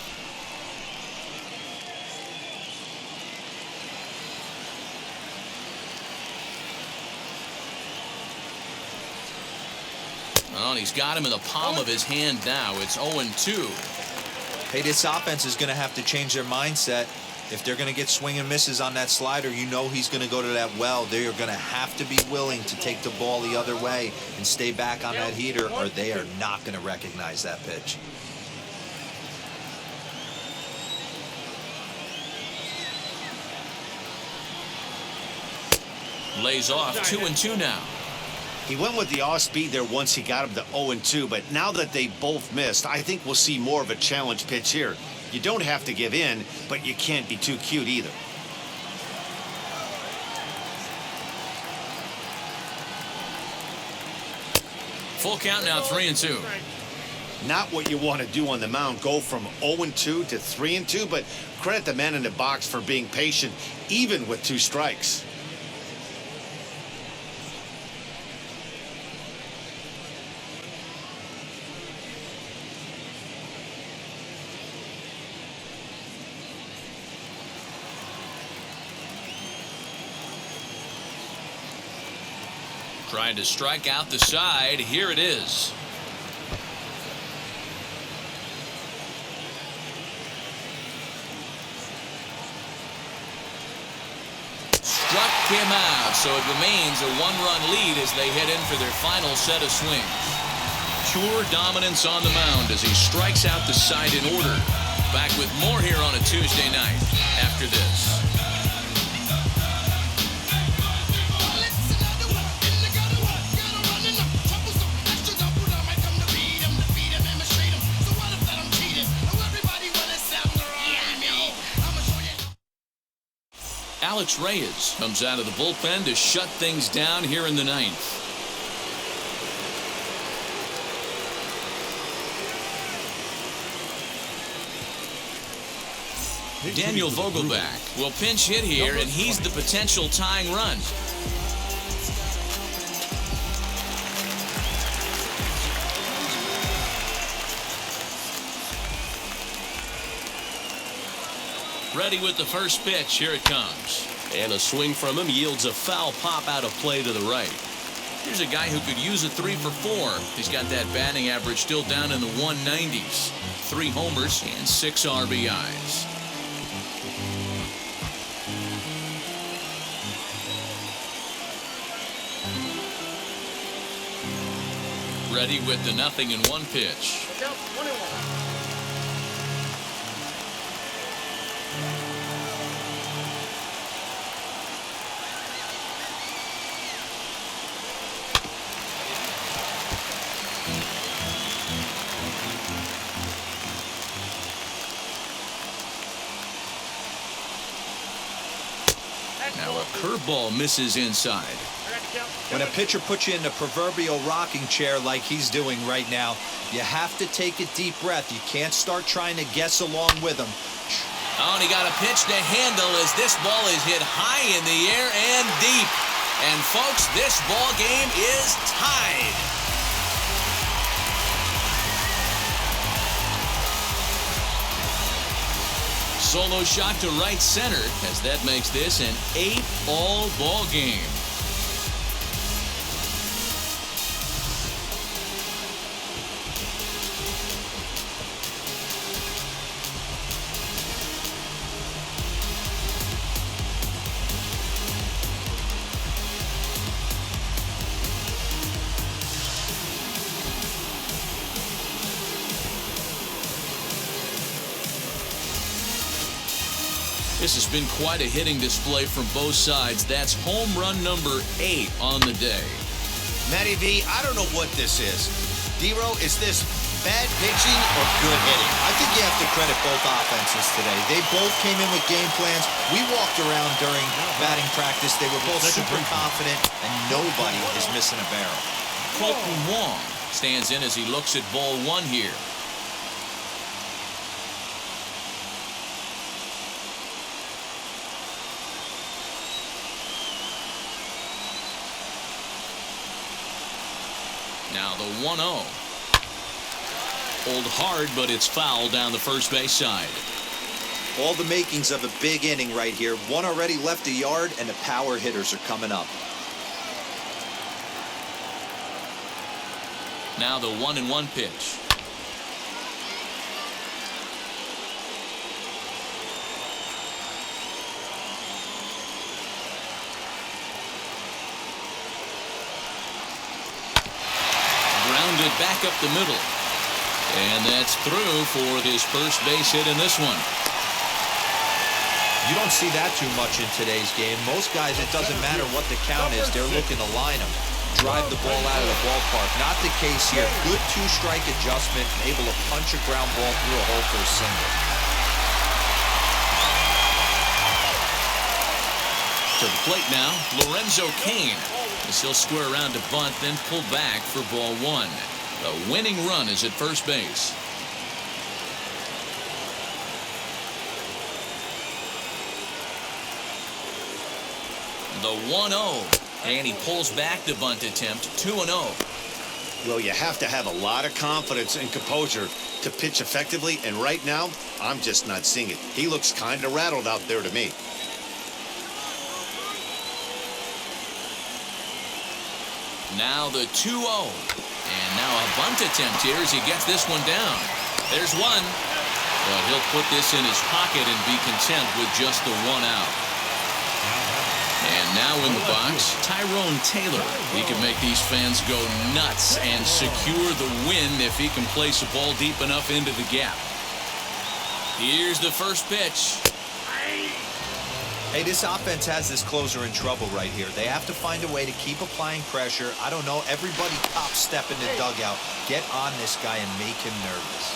Well, and he's got him in the palm of his hand now. It's 0-2. Hey, this offense is going to have to change their mindset. If they're going to get swing and misses on that slider, you know he's going to go to that well. They are going to have to be willing to take the ball the other way and stay back on that heater, or they are not going to recognize that pitch. Lays off 2-2 now. He went with the off speed there once he got him to 0-2, but now that they both missed, I think we'll see more of a challenge pitch here. You don't have to give in, but you can't be too cute either. Full count now, 3-2. Not what you want to do on the mound, go from 0-2 to 3-2, but credit the man in the box for being patient, even with 2 strikes. Trying to strike out the side. Here it is. Struck him out, so it remains a 1-run lead as they head in for their final set of swings. Pure dominance on the mound as he strikes out the side in order. Back with more here on a Tuesday night after this. Alex Reyes comes out of the bullpen to shut things down here in the 9th. Daniel Vogelback will pinch hit here, and he's the potential tying run. Ready with the first pitch. Here it comes. And a swing from him yields a foul pop out of play to the right. Here's a guy who could use a 3 for 4. He's got that batting average still down in the 190s. 3 homers and 6 RBIs. Ready with the 0-1 pitch. Now a curveball misses inside. When a pitcher puts you in the proverbial rocking chair like he's doing right now, you have to take a deep breath. You can't start trying to guess along with him. Oh, and he got a pitch to handle as this ball is hit high in the air and deep. And folks, this ball game is tied. Solo shot to right center as that makes this an 8-all ball game. This has been quite a hitting display from both sides. That's home run number 8 on the day. Matty V, I don't know what this is. D-Row, is this bad pitching or good hitting? I think you have to credit both offenses today. They both came in with game plans. We walked around during batting practice. They were both super confident, and nobody is missing a barrel. Kwang stands in as he looks at ball 1 here. Now the 1-0. Pulled hard, but it's foul down the first base side. All the makings of a big inning right here. One already left the yard, and the power hitters are coming up. Now the 1-1 pitch. Grounded back up the middle. And that's through for his first base hit in this one. You don't see that too much in today's game. Most guys, it doesn't matter what the count is. They're looking to line them, drive the ball out of the ballpark. Not the case here. Good 2-strike adjustment, able to punch a ground ball through a hole for a single. To the plate now, Lorenzo Cain. As he'll square around to bunt, then pull back for ball 1. The winning run is at first base. The 1-0, and he pulls back the bunt attempt. 2-0. Well, you have to have a lot of confidence and composure to pitch effectively, and right now, I'm just not seeing it. He looks kind of rattled out there to me. Now the 2-0. And now a bunt attempt here as he gets this one down. There's one. But he'll put this in his pocket and be content with just the 1 out. And now in the box, Tyrone Taylor. He can make these fans go nuts and secure the win if he can place a ball deep enough into the gap. Here's the first pitch. Hey, this offense has this closer in trouble right here. They have to find a way to keep applying pressure. I don't know, everybody top step in the dugout. Get on this guy and make him nervous.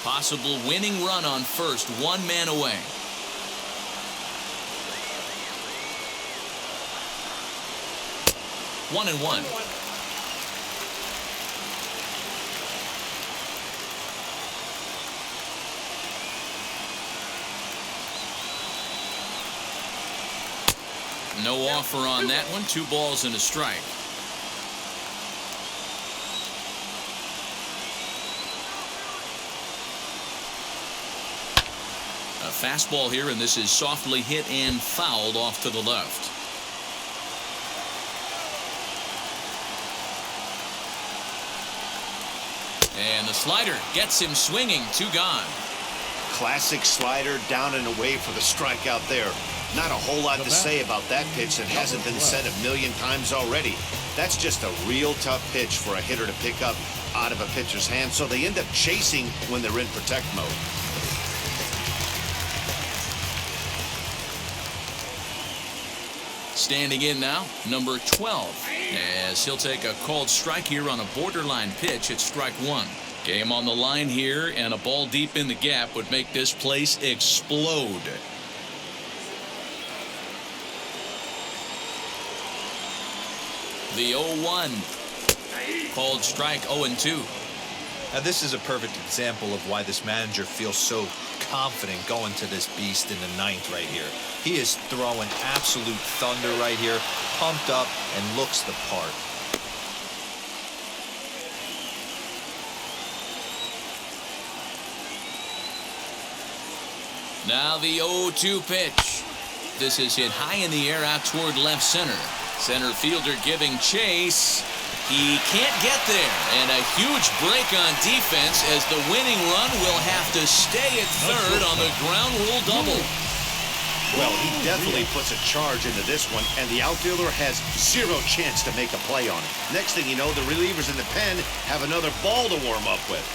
Possible winning run on first, 1 man away. One and one. No offer on that one. 2 balls and a strike. A fastball here, and this is softly hit and fouled off to the left. And the slider gets him swinging. 2 gone. Classic slider down and away for the strikeout there. Not a whole lot to say about that pitch that hasn't been said a million times already. That's just a real tough pitch for a hitter to pick up out of a pitcher's hand, so they end up chasing when they're in protect mode. Standing in now, number 12, as he'll take a called strike here on a borderline pitch at strike 1. Game on the line here, and a ball deep in the gap would make this place explode. The 0-1. Called strike, 0-2. Now this is a perfect example of why this manager feels so confident going to this beast in the 9th right here. He is throwing absolute thunder right here, pumped up and looks the part. Now the 0-2 pitch. This is hit high in the air out toward left center. Center fielder giving chase. He can't get there, and a huge break on defense as the winning run will have to stay at third on the ground rule double. Well, he definitely puts a charge into this one, and the outfielder has 0 chance to make a play on it. Next thing you know, the relievers in the pen have another ball to warm up with.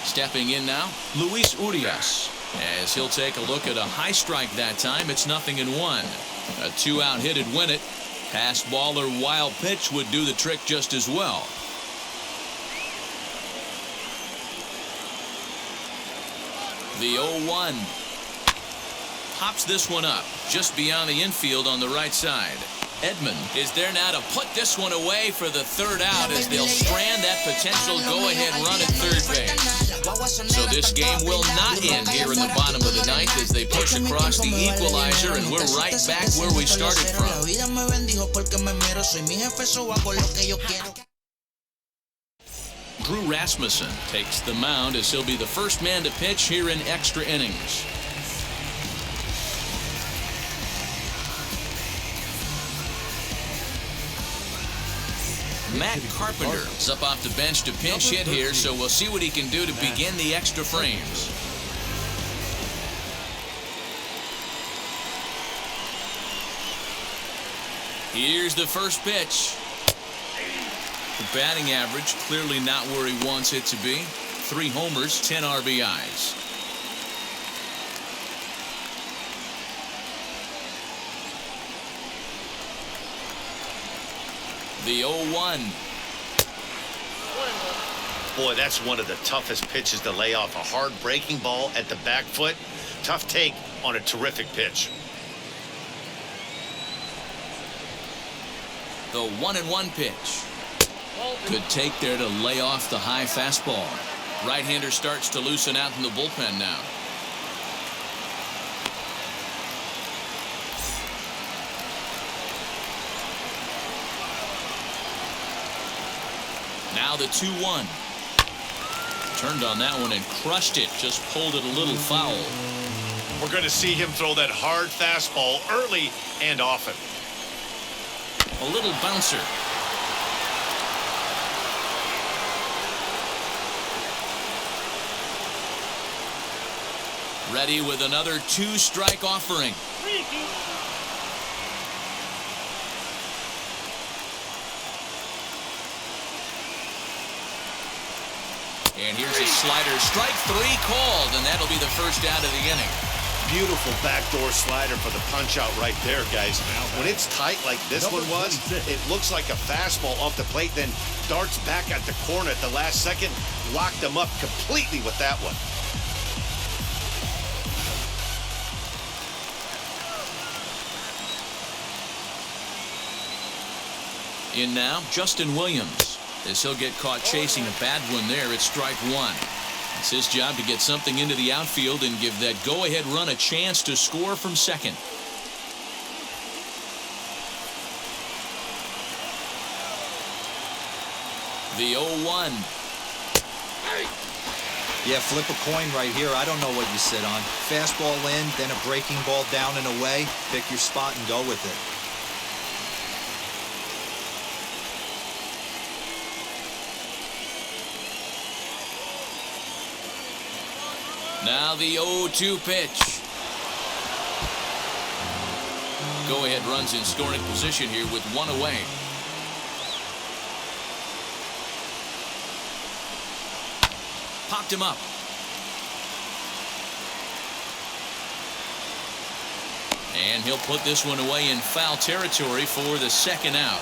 Stepping in now, Luis Urias. As he'll take a look at a high strike that time, it's 0-1. A 2-out hit would win it. Pass ball or wild pitch would do the trick just as well. The 0-1. Pops this one up just beyond the infield on the right side. Edman is there now to put this one away for the third out as they'll strand that potential go-ahead run at third base. So this game will not end here in the bottom of the ninth as they push across the equalizer, and we're right back where we started from. Drew Rasmussen takes the mound as he'll be the first man to pitch here in extra innings. Matt Carpenter is up off the bench to pinch hit here, so we'll see what he can do to begin the extra frames. Here's the first pitch. The batting average clearly not where he wants it to be. 3 homers, 10 RBIs. The 0-1. Boy, that's one of the toughest pitches to lay off. A hard breaking ball at the back foot. Tough take on a terrific pitch. The 1-1 pitch. Good take there to lay off the high fastball. Right-hander starts to loosen out in the bullpen now. Now the 2-1. Turned on that one and crushed it. Just pulled it a little foul. We're going to see him throw that hard fastball early and often. A little bouncer. Ready with another 2-strike offering. And here's a slider. Strike 3 called, and that'll be the first out of the inning. Beautiful backdoor slider for the punch out right there, guys. When it's tight like this one was, it looks like a fastball off the plate, then darts back at the corner at the last second. Locked them up completely with that one. In now, Justin Williams, as he'll get caught chasing a bad one there at strike 1. It's his job to get something into the outfield and give that go-ahead run a chance to score from second. The 0-1. Yeah, flip a coin right here. I don't know what you sit on. Fastball in, then a breaking ball down and away. Pick your spot and go with it. Now the 0-2 pitch. Go-ahead runs in scoring position here with 1 away. Popped him up. And he'll put this one away in foul territory for the second out.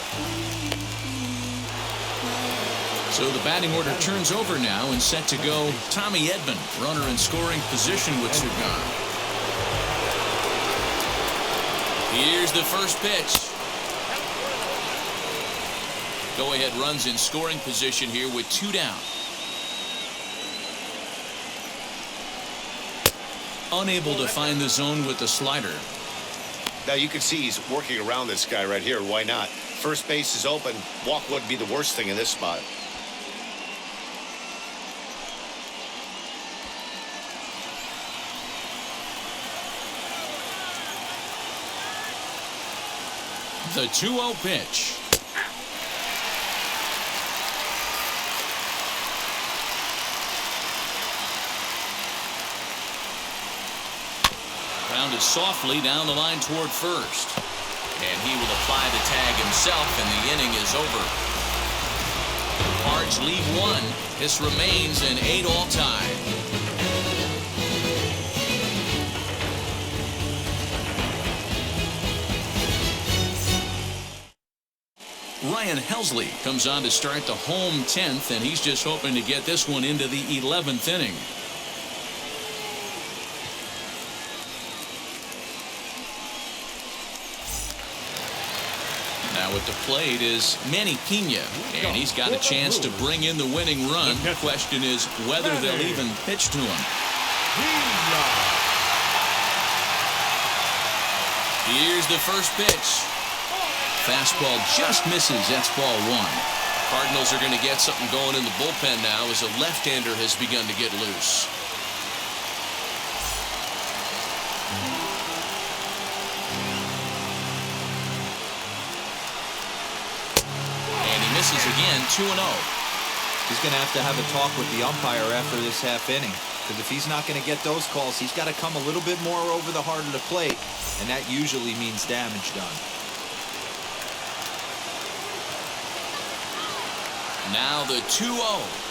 So the batting order turns over now and set to go Tommy Edman, runner in scoring position with 2 gone. Here's the first pitch. Go-ahead runs in scoring position here with 2 down. Unable to find the zone with the slider. Now you can see he's working around this guy right here. Why not? First base is open. Walk wouldn't be the worst thing in this spot. The 2-0 pitch. Grounded softly down the line toward first. And he will apply the tag himself, and the inning is over. Cards lead 1. This remains an 8-all tie. Ryan Helsley comes on to start the home 10th, and he's just hoping to get this one into the 11th inning. Now at the plate is Manny Pena, and he's got a chance to bring in the winning run. The question is whether they'll even pitch to him. Here's the first pitch. Fastball just misses. That's ball 1. Cardinals are going to get something going in the bullpen now as a left-hander has begun to get loose. And he misses again, 2-0. He's going to have a talk with the umpire after this half inning, because if he's not going to get those calls, he's got to come a little bit more over the heart of the plate, and that usually means damage done. Now the 2-0.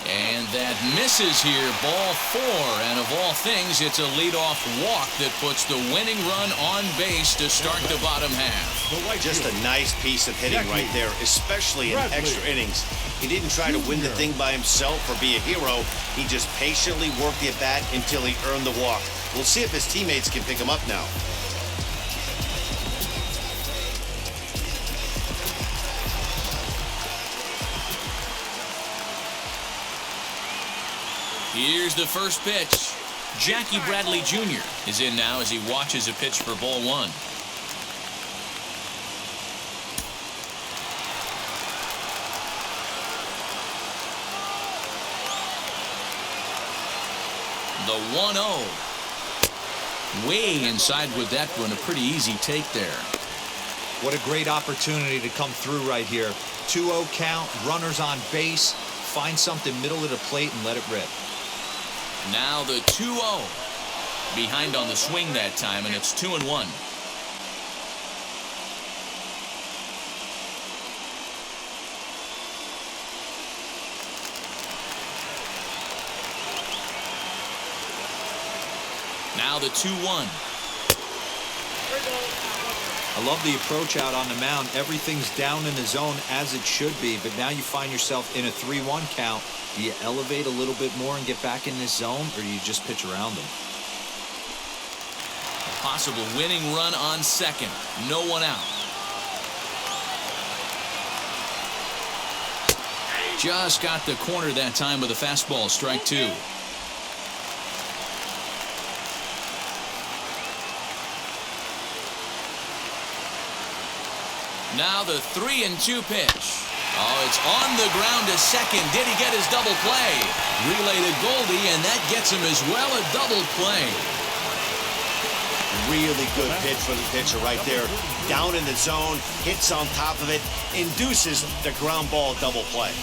And that misses here, ball 4. And of all things, it's a leadoff walk that puts the winning run on base to start the bottom half. Just a nice piece of hitting right there, especially in extra innings. He didn't try to win the thing by himself or be a hero. He just patiently worked the at-bat until he earned the walk. We'll see if his teammates can pick him up now. Here's the first pitch. Jackie Bradley Jr. is in now as he watches a pitch for ball 1. The 1-0. Way inside with that one. A pretty easy take there. What a great opportunity to come through right here. 2-0 count, runners on base. Find something middle of the plate and let it rip. Now the 2-0. Behind on the swing that time, and it's 2-1. Now the 2-1. I love the approach out on the mound. Everything's down in the zone as it should be, but now you find yourself in a 3-1 count. Do you elevate a little bit more and get back in this zone, or do you just pitch around them? A possible winning run on second. No one out. Just got the corner that time with a fastball. Strike 2. Now the 3-2 pitch. Oh, it's on the ground to second. Did he get his double play? Relay to Goldie, and that gets him as well a double play. Really good pitch for the pitcher right there. Down in the zone, hits on top of it, induces the ground ball double play.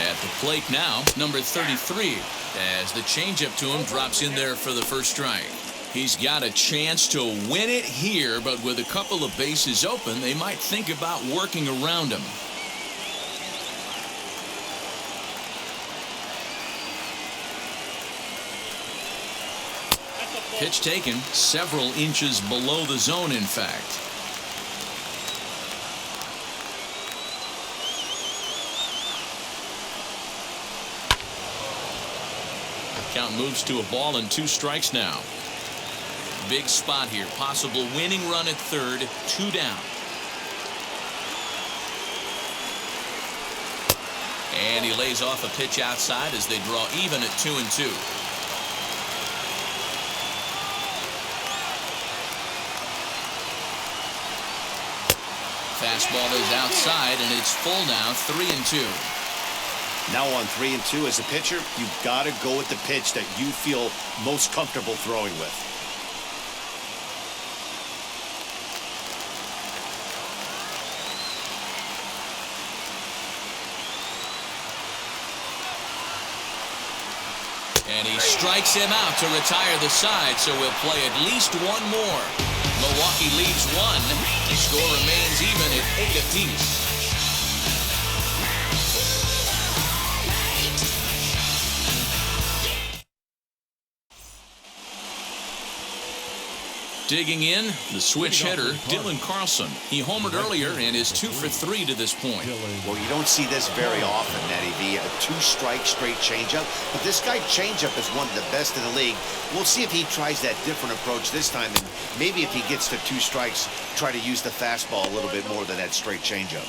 At the plate now, number 33, as the changeup to him drops in there for the first strike. He's got a chance to win it here, but with a couple of bases open, they might think about working around him. Pitch taken several inches below the zone, in fact. Count moves to a ball and 2 strikes now. Big spot here. Possible winning run at third. 2 down. And he lays off a pitch outside as they draw even at 2-2. Fastball is outside, and it's full now, 3-2. Now on 3-2 as a pitcher, you've got to go with the pitch that you feel most comfortable throwing with. And he strikes him out to retire the side, so we'll play at least one more. Milwaukee leads one. The score remains even at 8 apiece. Digging in, the switch hitter, Dylan Carlson. He homered earlier and is 2 for 3 to this point. Well, you don't see this very often, Natty V. A 2-strike straight changeup. But this guy changeup is one of the best in the league. We'll see if he tries that different approach this time. And maybe if he gets to 2 strikes, try to use the fastball a little bit more than that straight changeup.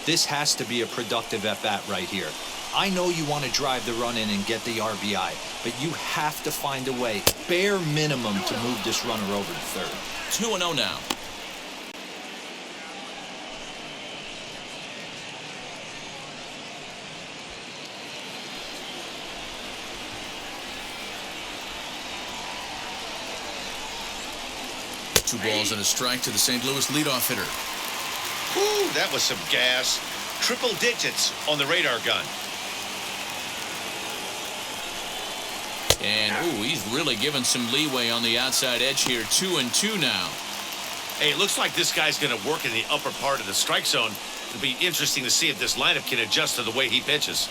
This has to be a productive at-bat right here. I know you want to drive the run in and get the RBI, but you have to find a way, bare minimum, to move this runner over to third. 2-0 now. Two balls and a strike to the St. Louis leadoff hitter. Whew, that was some gas. Triple digits on the radar gun. And, ooh, he's really given some leeway on the outside edge here. 2-2 now. Hey, it looks like this guy's going to work in the upper part of the strike zone. It'll be interesting to see if this lineup can adjust to the way he pitches.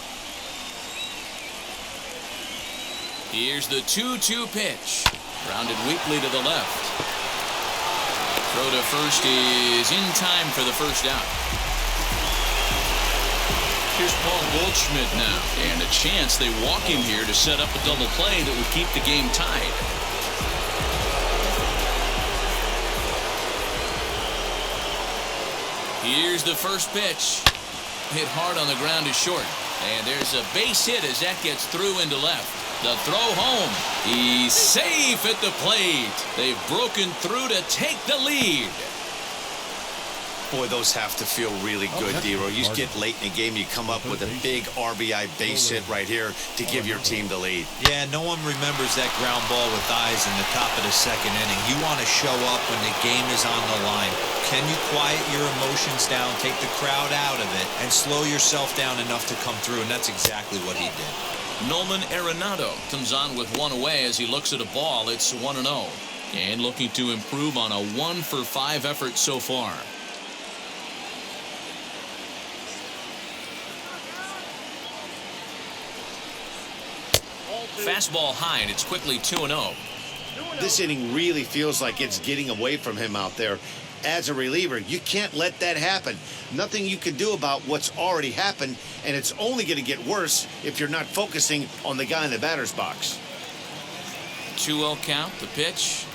Here's the 2-2 pitch. Rounded weakly to the left. Throw to first is in time for the first out. Here's Paul Goldschmidt now, and a chance they walk him here to set up a double play that would keep the game tied. Here's the first pitch. Hit hard on the ground is short, and there's a base hit as that gets through into left. The throw home. He's safe at the plate. They've broken through to take the lead. Boy, those have to feel really good, D-Roy. You get late in the game, you come up with a big RBI base hit right here to give your team the lead. Yeah, no one remembers that ground ball with eyes in the top of the second inning. You want to show up when the game is on the line. Can you quiet your emotions down, take the crowd out of it, and slow yourself down enough to come through? And that's exactly what he did. Nolan Arenado comes on with one away as he looks at a ball. It's 1-0. And looking to improve on a 1-for-5 effort so far. Fastball high, and it's quickly 2-0. This inning really feels like it's getting away from him out there. As a reliever, you can't let that happen. Nothing you can do about what's already happened, and it's only going to get worse if you're not focusing on the guy in the batter's box. 2-0 count, the pitch.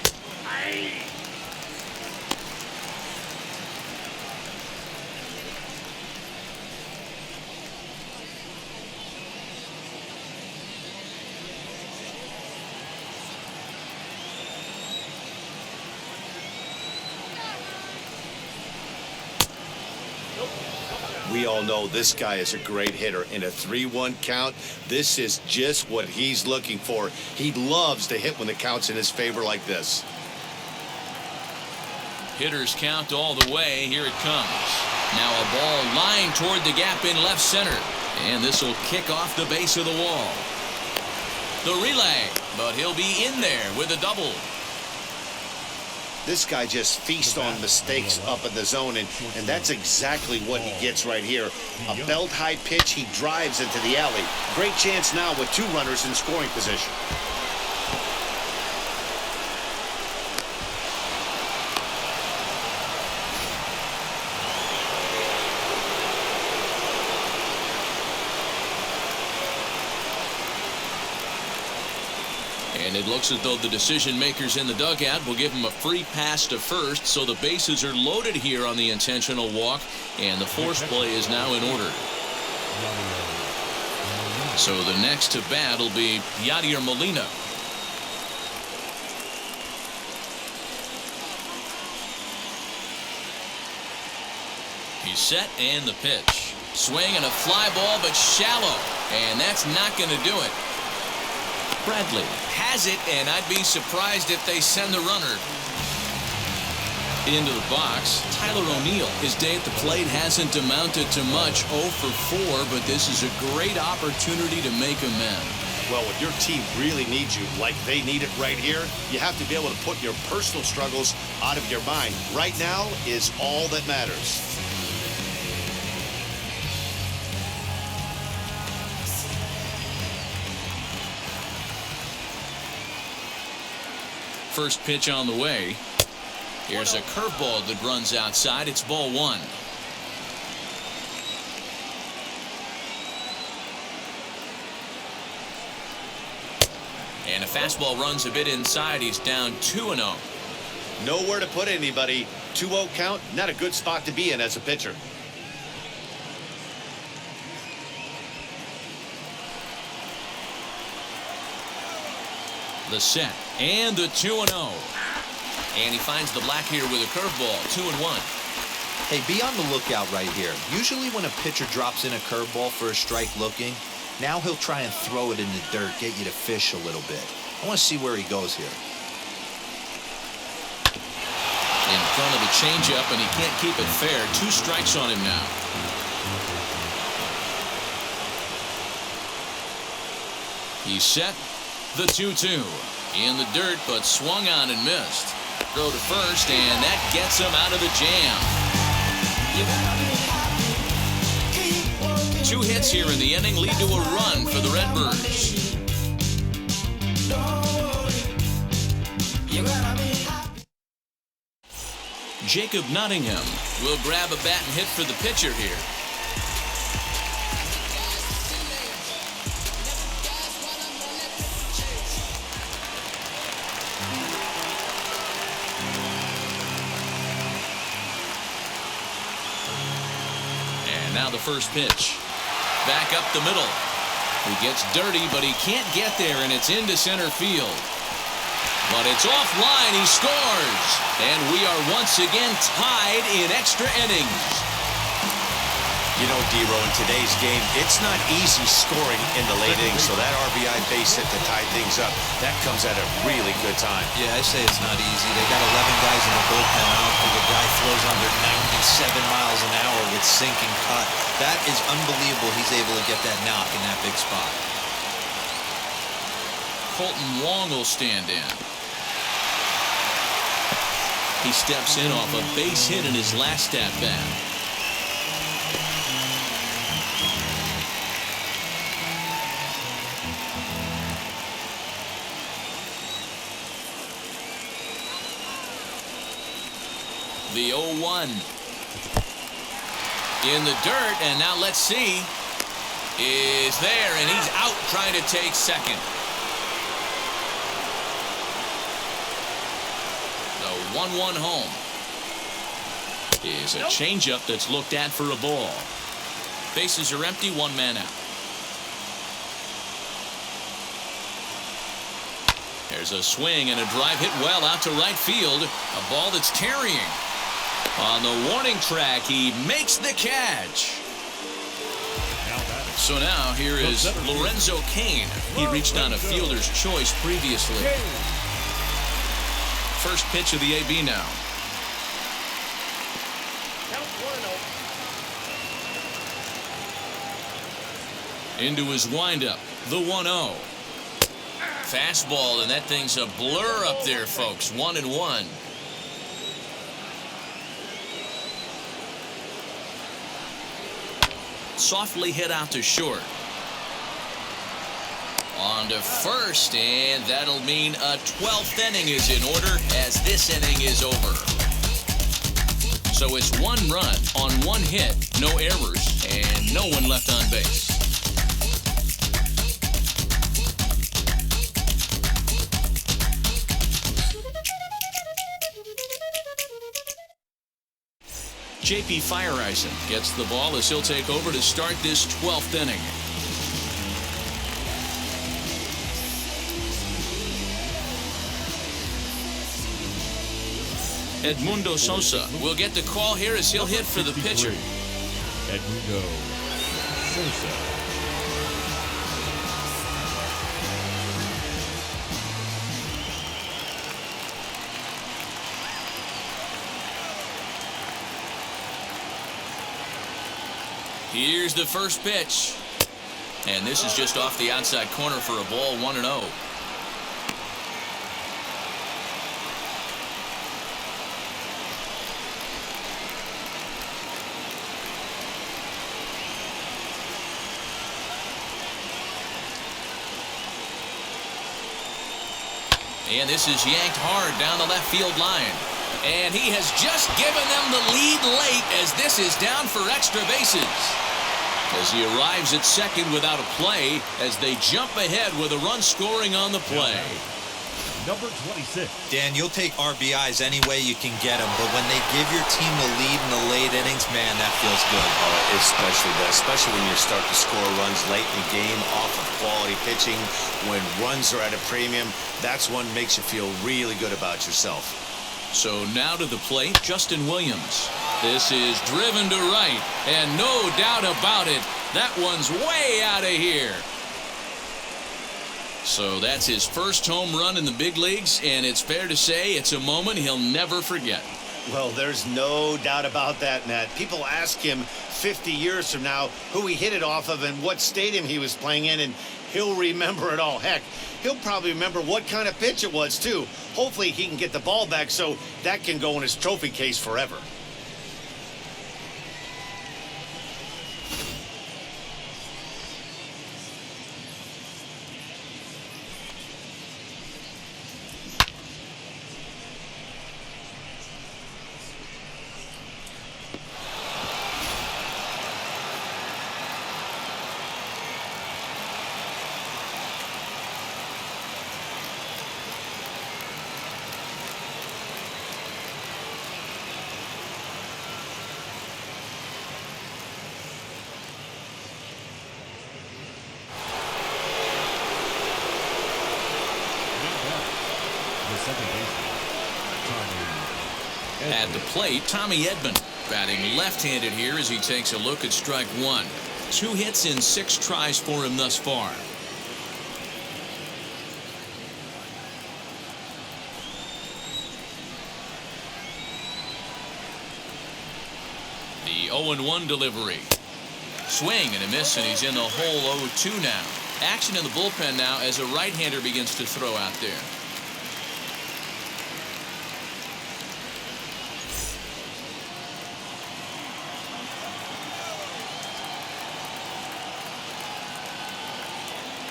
We all know this guy is a great hitter. In a 3-1 count, this is just what he's looking for. He loves to hit when the count's in his favor like this. Hitters count all the way. Here it comes. Now a ball lined toward the gap in left center. And this will kick off the base of the wall. The relay, but he'll be in there with a double. This guy just feasts on mistakes up in the zone, and that's exactly what he gets right here. A belt-high pitch, he drives into the alley. Great chance now with 2 runners in scoring position. And it looks as though the decision makers in the dugout will give him a free pass to first, so the bases are loaded here on the intentional walk, and the force play is now in order. So the next to bat will be Yadier Molina. He's set and the pitch. Swing and a fly ball, but shallow. And that's not going to do it. Bradley has it, and I'd be surprised if they send the runner into the box. Tyler O'Neill, his day at the plate hasn't amounted to much. 0 for 4, but this is a great opportunity to make amends. Well, when your team really needs you, like they need it right here, you have to be able to put your personal struggles out of your mind. Right now is all that matters. First pitch on the way. Here's a curveball that runs outside. It's ball 1. And a fastball runs a bit inside. He's down 2-0. Nowhere to put anybody. 2-0 count, not a good spot to be in as a pitcher. The set and the 2-0. And he finds the black here with a curveball. 2-1. Hey, be on the lookout right here. Usually when a pitcher drops in a curveball for a strike looking, now he'll try and throw it in the dirt, get you to fish a little bit. I want to see where he goes here. In front of the changeup, and he can't keep it fair. 2 strikes on him now. He's set. The 2-2. In the dirt, but swung on and missed. Throw to first, and that gets him out of the jam. 2 hits here in the inning lead to a run for the Redbirds. Jacob Nottingham will grab a bat and hit for the pitcher here. And now the first pitch. Back up the middle. He gets dirty, but he can't get there, and it's into center field. But it's offline. He scores. And we are once again tied in extra innings. You know, D-Row, in today's game, it's not easy scoring in the late innings, so that RBI base hit to tie things up, that comes at a really good time. Yeah, I say it's not easy. They got 11 guys in the bullpen out. The guy throws under 97 miles an hour with sinking cut. That is unbelievable. He's able to get that knock in that big spot. Colton Wong will stand in. He steps in off a base hit in his last at-bat. The 0-1 in the dirt, and now let's see, is there, and he's out trying to take second. The 1-1 home is a changeup that's looked at for a ball. Bases are empty, 1 man out. There's a swing and a drive hit well out to right field. A ball that's carrying. On the warning track, he makes the catch. So now here is Lorenzo Cain. He reached on a fielder's choice previously. First pitch of the AB now. Into his windup, the 1-0. Fastball, and that thing's a blur up there, folks. 1-1. Softly hit out to short. On to first, and that'll mean a 12th inning is in order as this inning is over. So it's 1 run on 1 hit, no errors, and no one left on base. J.P. Fireisen gets the ball as he'll take over to start this 12th inning. Edmundo Sosa will get the call here as he'll hit for the pitcher. Edmundo Sosa. Here's the first pitch. And this is just off the outside corner for a ball, 1-0. And this is yanked hard down the left field line. And he has just given them the lead late as this is down for extra bases. As he arrives at second without a play as they jump ahead with a run scoring on the play. Number 26. Dan, you'll take RBIs any way you can get them, but when they give your team the lead in the late innings, man, that feels good. Especially when you start to score runs late in the game off of quality pitching. When runs are at a premium, that's what makes you feel really good about yourself. So now to the plate, Justin Williams. This is driven to right, and no doubt about it, that one's way out of here. So that's his first home run in the big leagues, and it's fair to say it's a moment he'll never forget. Well, there's no doubt about that, Matt. People ask him 50 years from now who he hit it off of and what stadium he was playing in, and he'll remember it all. Heck, he'll probably remember what kind of pitch it was, too. Hopefully he can get the ball back so that can go in his trophy case forever. At the plate, Tommy Edman batting left-handed here as he takes a look at strike one. 2 hits in 6 tries for him thus far. The 0-1 delivery. Swing and a miss, and he's in the hole 0-2 now. Action in the bullpen now as a right-hander begins to throw out there.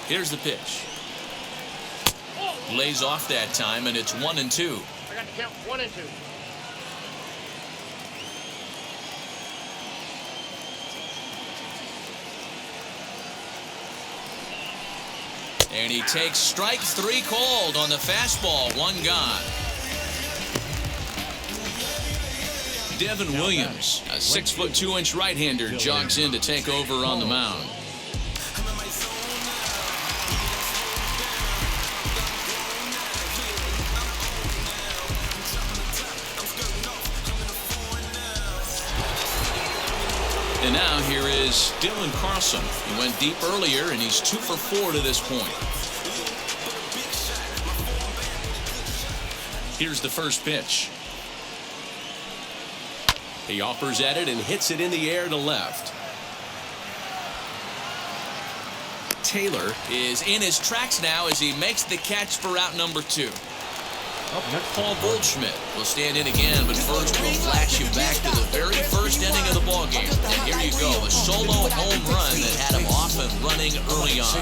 Here's the pitch. Lays off that time, and it's 1-2. I got to count 1 and 2. And he takes strike 3 called on the fastball. 1 gone. Devin Williams, a 6'2" right-hander, jogs in to take over on the mound. And now here is Dylan Carlson. He went deep earlier, and he's 2 for 4 to this point. Here's the first pitch. He offers at it and hits it in the air to left. Taylor is in his tracks now as he makes the catch for out number 2. Paul Goldschmidt will stand in again, but first we'll flash you back to the very first inning of the ballgame. And here you go, a solo home run that had him off and running early on.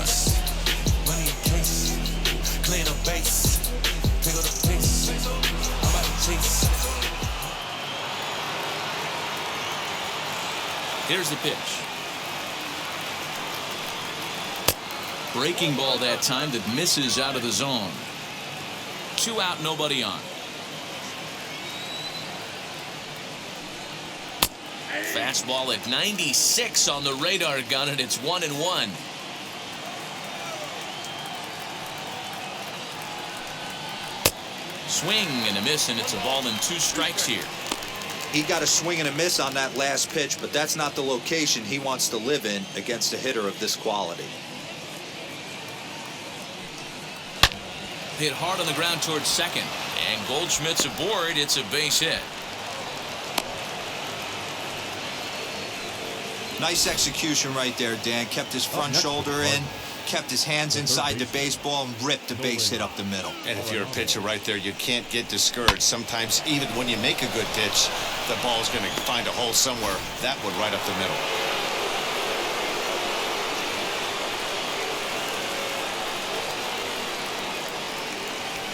Here's the pitch. Breaking ball that time that misses out of the zone. 2 out, nobody on. Fastball at 96 on the radar gun, and it's 1-1. Swing and a miss, and it's a ball and 2 strikes here. He got a swing and a miss on that last pitch, but that's not the location he wants to live in against a hitter of this quality. Hit hard on the ground towards second, and Goldschmidt's aboard. It's a base hit. Nice execution right there, Dan. Kept his front shoulder in, kept his hands inside the baseball, and ripped the base hit up the middle. And if you're a pitcher right there, you can't get discouraged. Sometimes even when you make a good pitch, the ball's going to find a hole somewhere. That one right up the middle.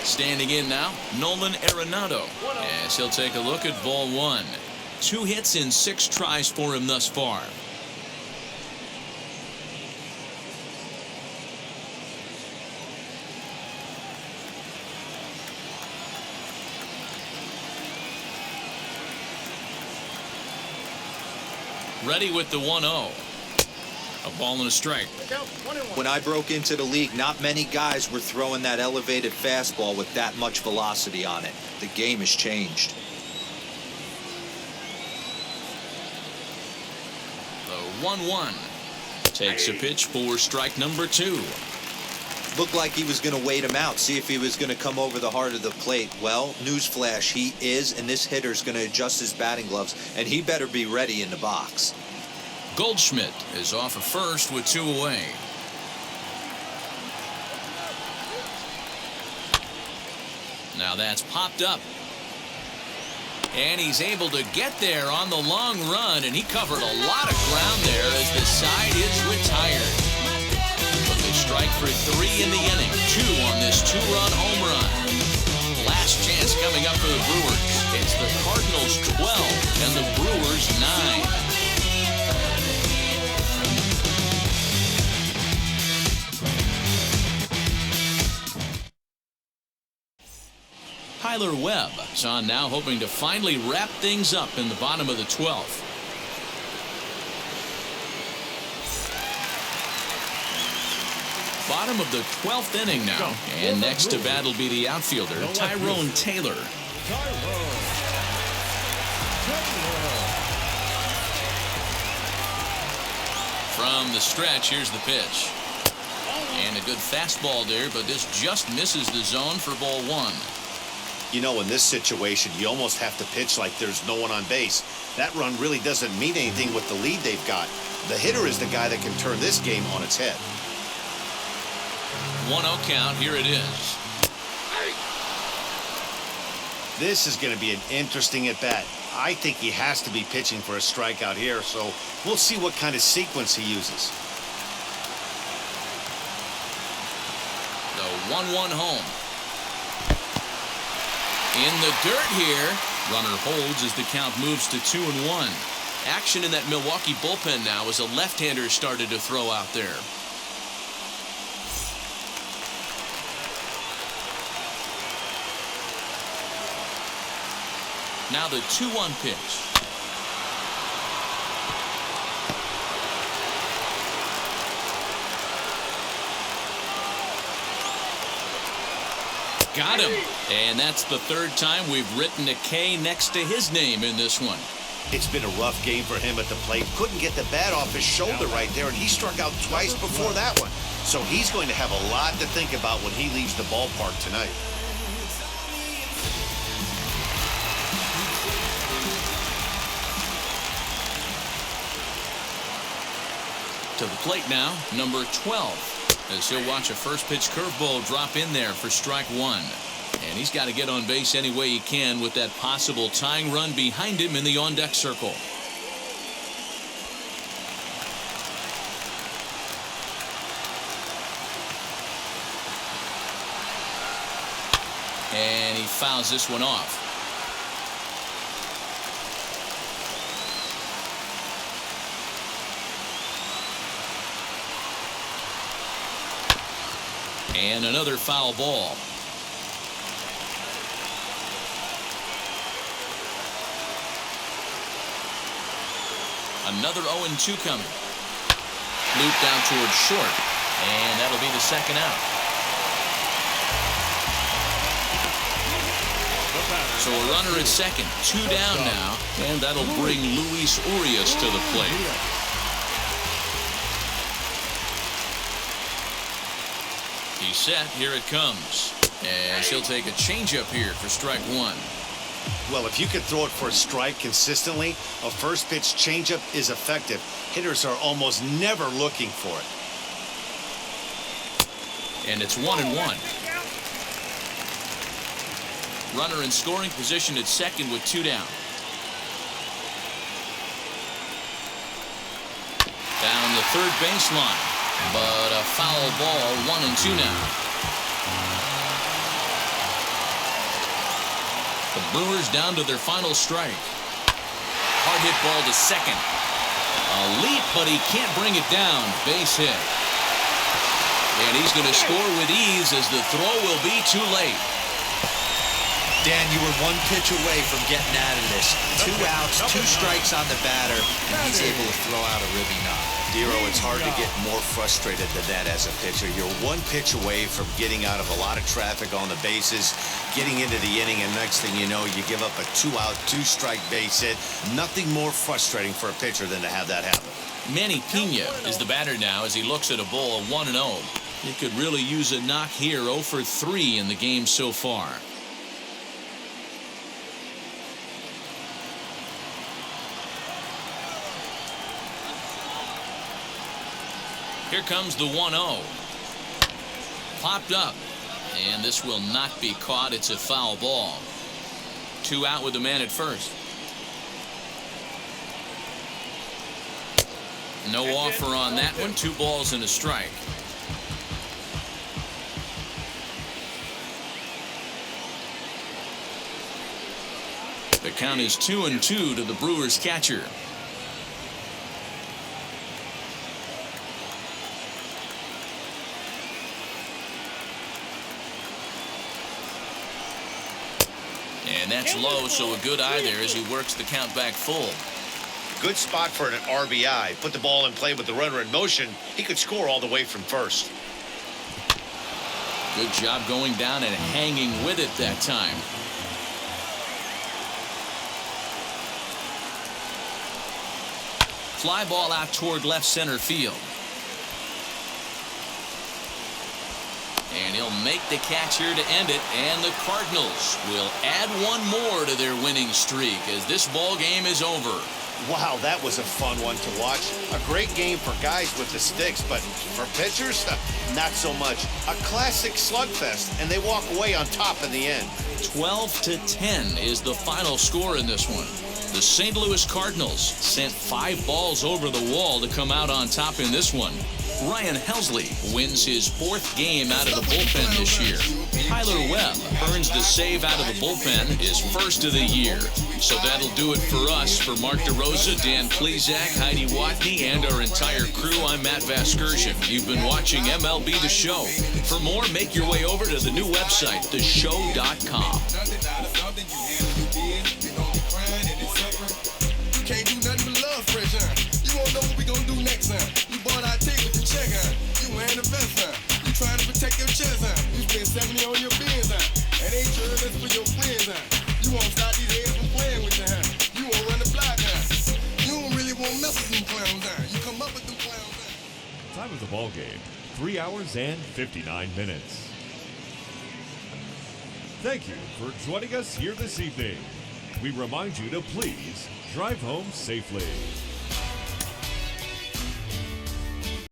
Standing in now, Nolan Arenado, as he'll take a look at ball one. 2 hits in 6 tries for him thus far. Ready with the 1-0. A ball and a strike. When I broke into the league, not many guys were throwing that elevated fastball with that much velocity on it. The game has changed. The 1-1 takes a pitch for strike number 2. Looked like he was going to wait him out, see if he was going to come over the heart of the plate. Well, newsflash, he is, and this hitter's going to adjust his batting gloves, and he better be ready in the box. Goldschmidt is off at first with 2 away. Now that's popped up. And he's able to get there on the long run, and he covered a lot of ground there as the side is retired. But they strike for 3 in the inning, 2 on this 2-run home run. Last chance coming up for the Brewers. It's the Cardinals 12 and the Brewers 9. Tyler Webb is on now, hoping to finally wrap things up in the bottom of the 12th. Bottom of the 12th inning now, and next to bat will be the outfielder, Tyrone Taylor. From the stretch, here's the pitch. And a good fastball there, but this just misses the zone for ball 1. You know, in this situation, you almost have to pitch like there's no one on base. That run really doesn't mean anything with the lead they've got. The hitter is the guy that can turn this game on its head. 1-0 count, here it is. This is going to be an interesting at-bat. I think he has to be pitching for a strikeout here, so we'll see what kind of sequence he uses. The 1-1 home. In the dirt here. Runner holds as the count moves to 2-1. Action in that Milwaukee bullpen now as a left-hander started to throw out there. Now the 2-1 pitch. Got him. And that's the 3rd time we've written a K next to his name in this one. It's been a rough game for him at the plate. Couldn't get the bat off his shoulder right there, and he struck out twice before that one. So he's going to have a lot to think about when he leaves the ballpark tonight. To the plate now, number 12. As he'll watch a first pitch curveball drop in there for strike 1. And he's got to get on base any way he can with that possible tying run behind him in the on-deck circle. And he fouls this one off. And another foul ball. Another 0-2 coming. Loop down towards short. And that'll be the second out. So a runner at second, 2 down now, and that'll bring Luis Urias to the plate. He's set. Here it comes. And he'll take a changeup here for strike 1. Well, if you can throw it for a strike consistently, a first pitch changeup is effective. Hitters are almost never looking for it. And it's 1-1. Runner in scoring position at second with 2 down. Down the third baseline, but a foul ball, 1-2 now. The Brewers down to their final strike. Hard hit ball to second. A leap, but he can't bring it down. Base hit. And he's going to score with ease as the throw will be too late. Dan, you were 1 pitch away from getting out of this. 2 outs, 2 strikes on the batter, and he's able to throw out a ribby knock. Dero, it's hard to get more frustrated than that as a pitcher. You're 1 pitch away from getting out of a lot of traffic on the bases, getting into the inning, and next thing you know, you give up a 2-out, 2-strike base hit. Nothing more frustrating for a pitcher than to have that happen. Manny Pena is the batter now as he looks at a ball of 1-0. He could really use a knock here. 0 for 3 in the game so far. Here comes the 1-0. Popped up. And this will not be caught. It's a foul ball. 2 out with the man at first. No offer on that one. 2 balls and a strike. The count is 2-2 to the Brewers catcher. And that's low, so a good eye there as he works the count back full. Good spot for an RBI. Put the ball in play with the runner in motion. He could score all the way from first. Good job going down and hanging with it that time. Fly ball out toward left center field. And he'll make the catch here to end it, and the Cardinals will add 1 more to their winning streak as this ball game is over. Wow, that was a fun one to watch. A great game for guys with the sticks, but for pitchers, not so much. A classic slugfest, and they walk away on top in the end. 12-10 is the final score in this one. The St. Louis Cardinals sent 5 balls over the wall to come out on top in this one. Ryan Helsley wins his 4th game out of the bullpen this year. Tyler Webb earns the save out of the bullpen, his 1st of the year. So that'll do it for us. For Mark DeRosa, Dan Plezak, Heidi Watney, and our entire crew, I'm Matt Vasgersian. You've been watching MLB The Show. For more, make your way over to the new website, theshow.com. Can't do nothing but love fresh, huh? You won't know what we gonna do next, huh? You bought our tape with the check, huh? You wearing the vest, huh? You trying to protect your chest, huh? You spend 70 on your bins, huh? And ain't sure that's for your friends, huh? You won't stop these heads from playing with you, huh? You won't run the block, huh? You don't really want to mess with them clowns, huh? You come up with them clowns, huh? Time of the ball game, 3 hours and 59 minutes. Thank you for joining us here this evening. We remind you to please drive home safely.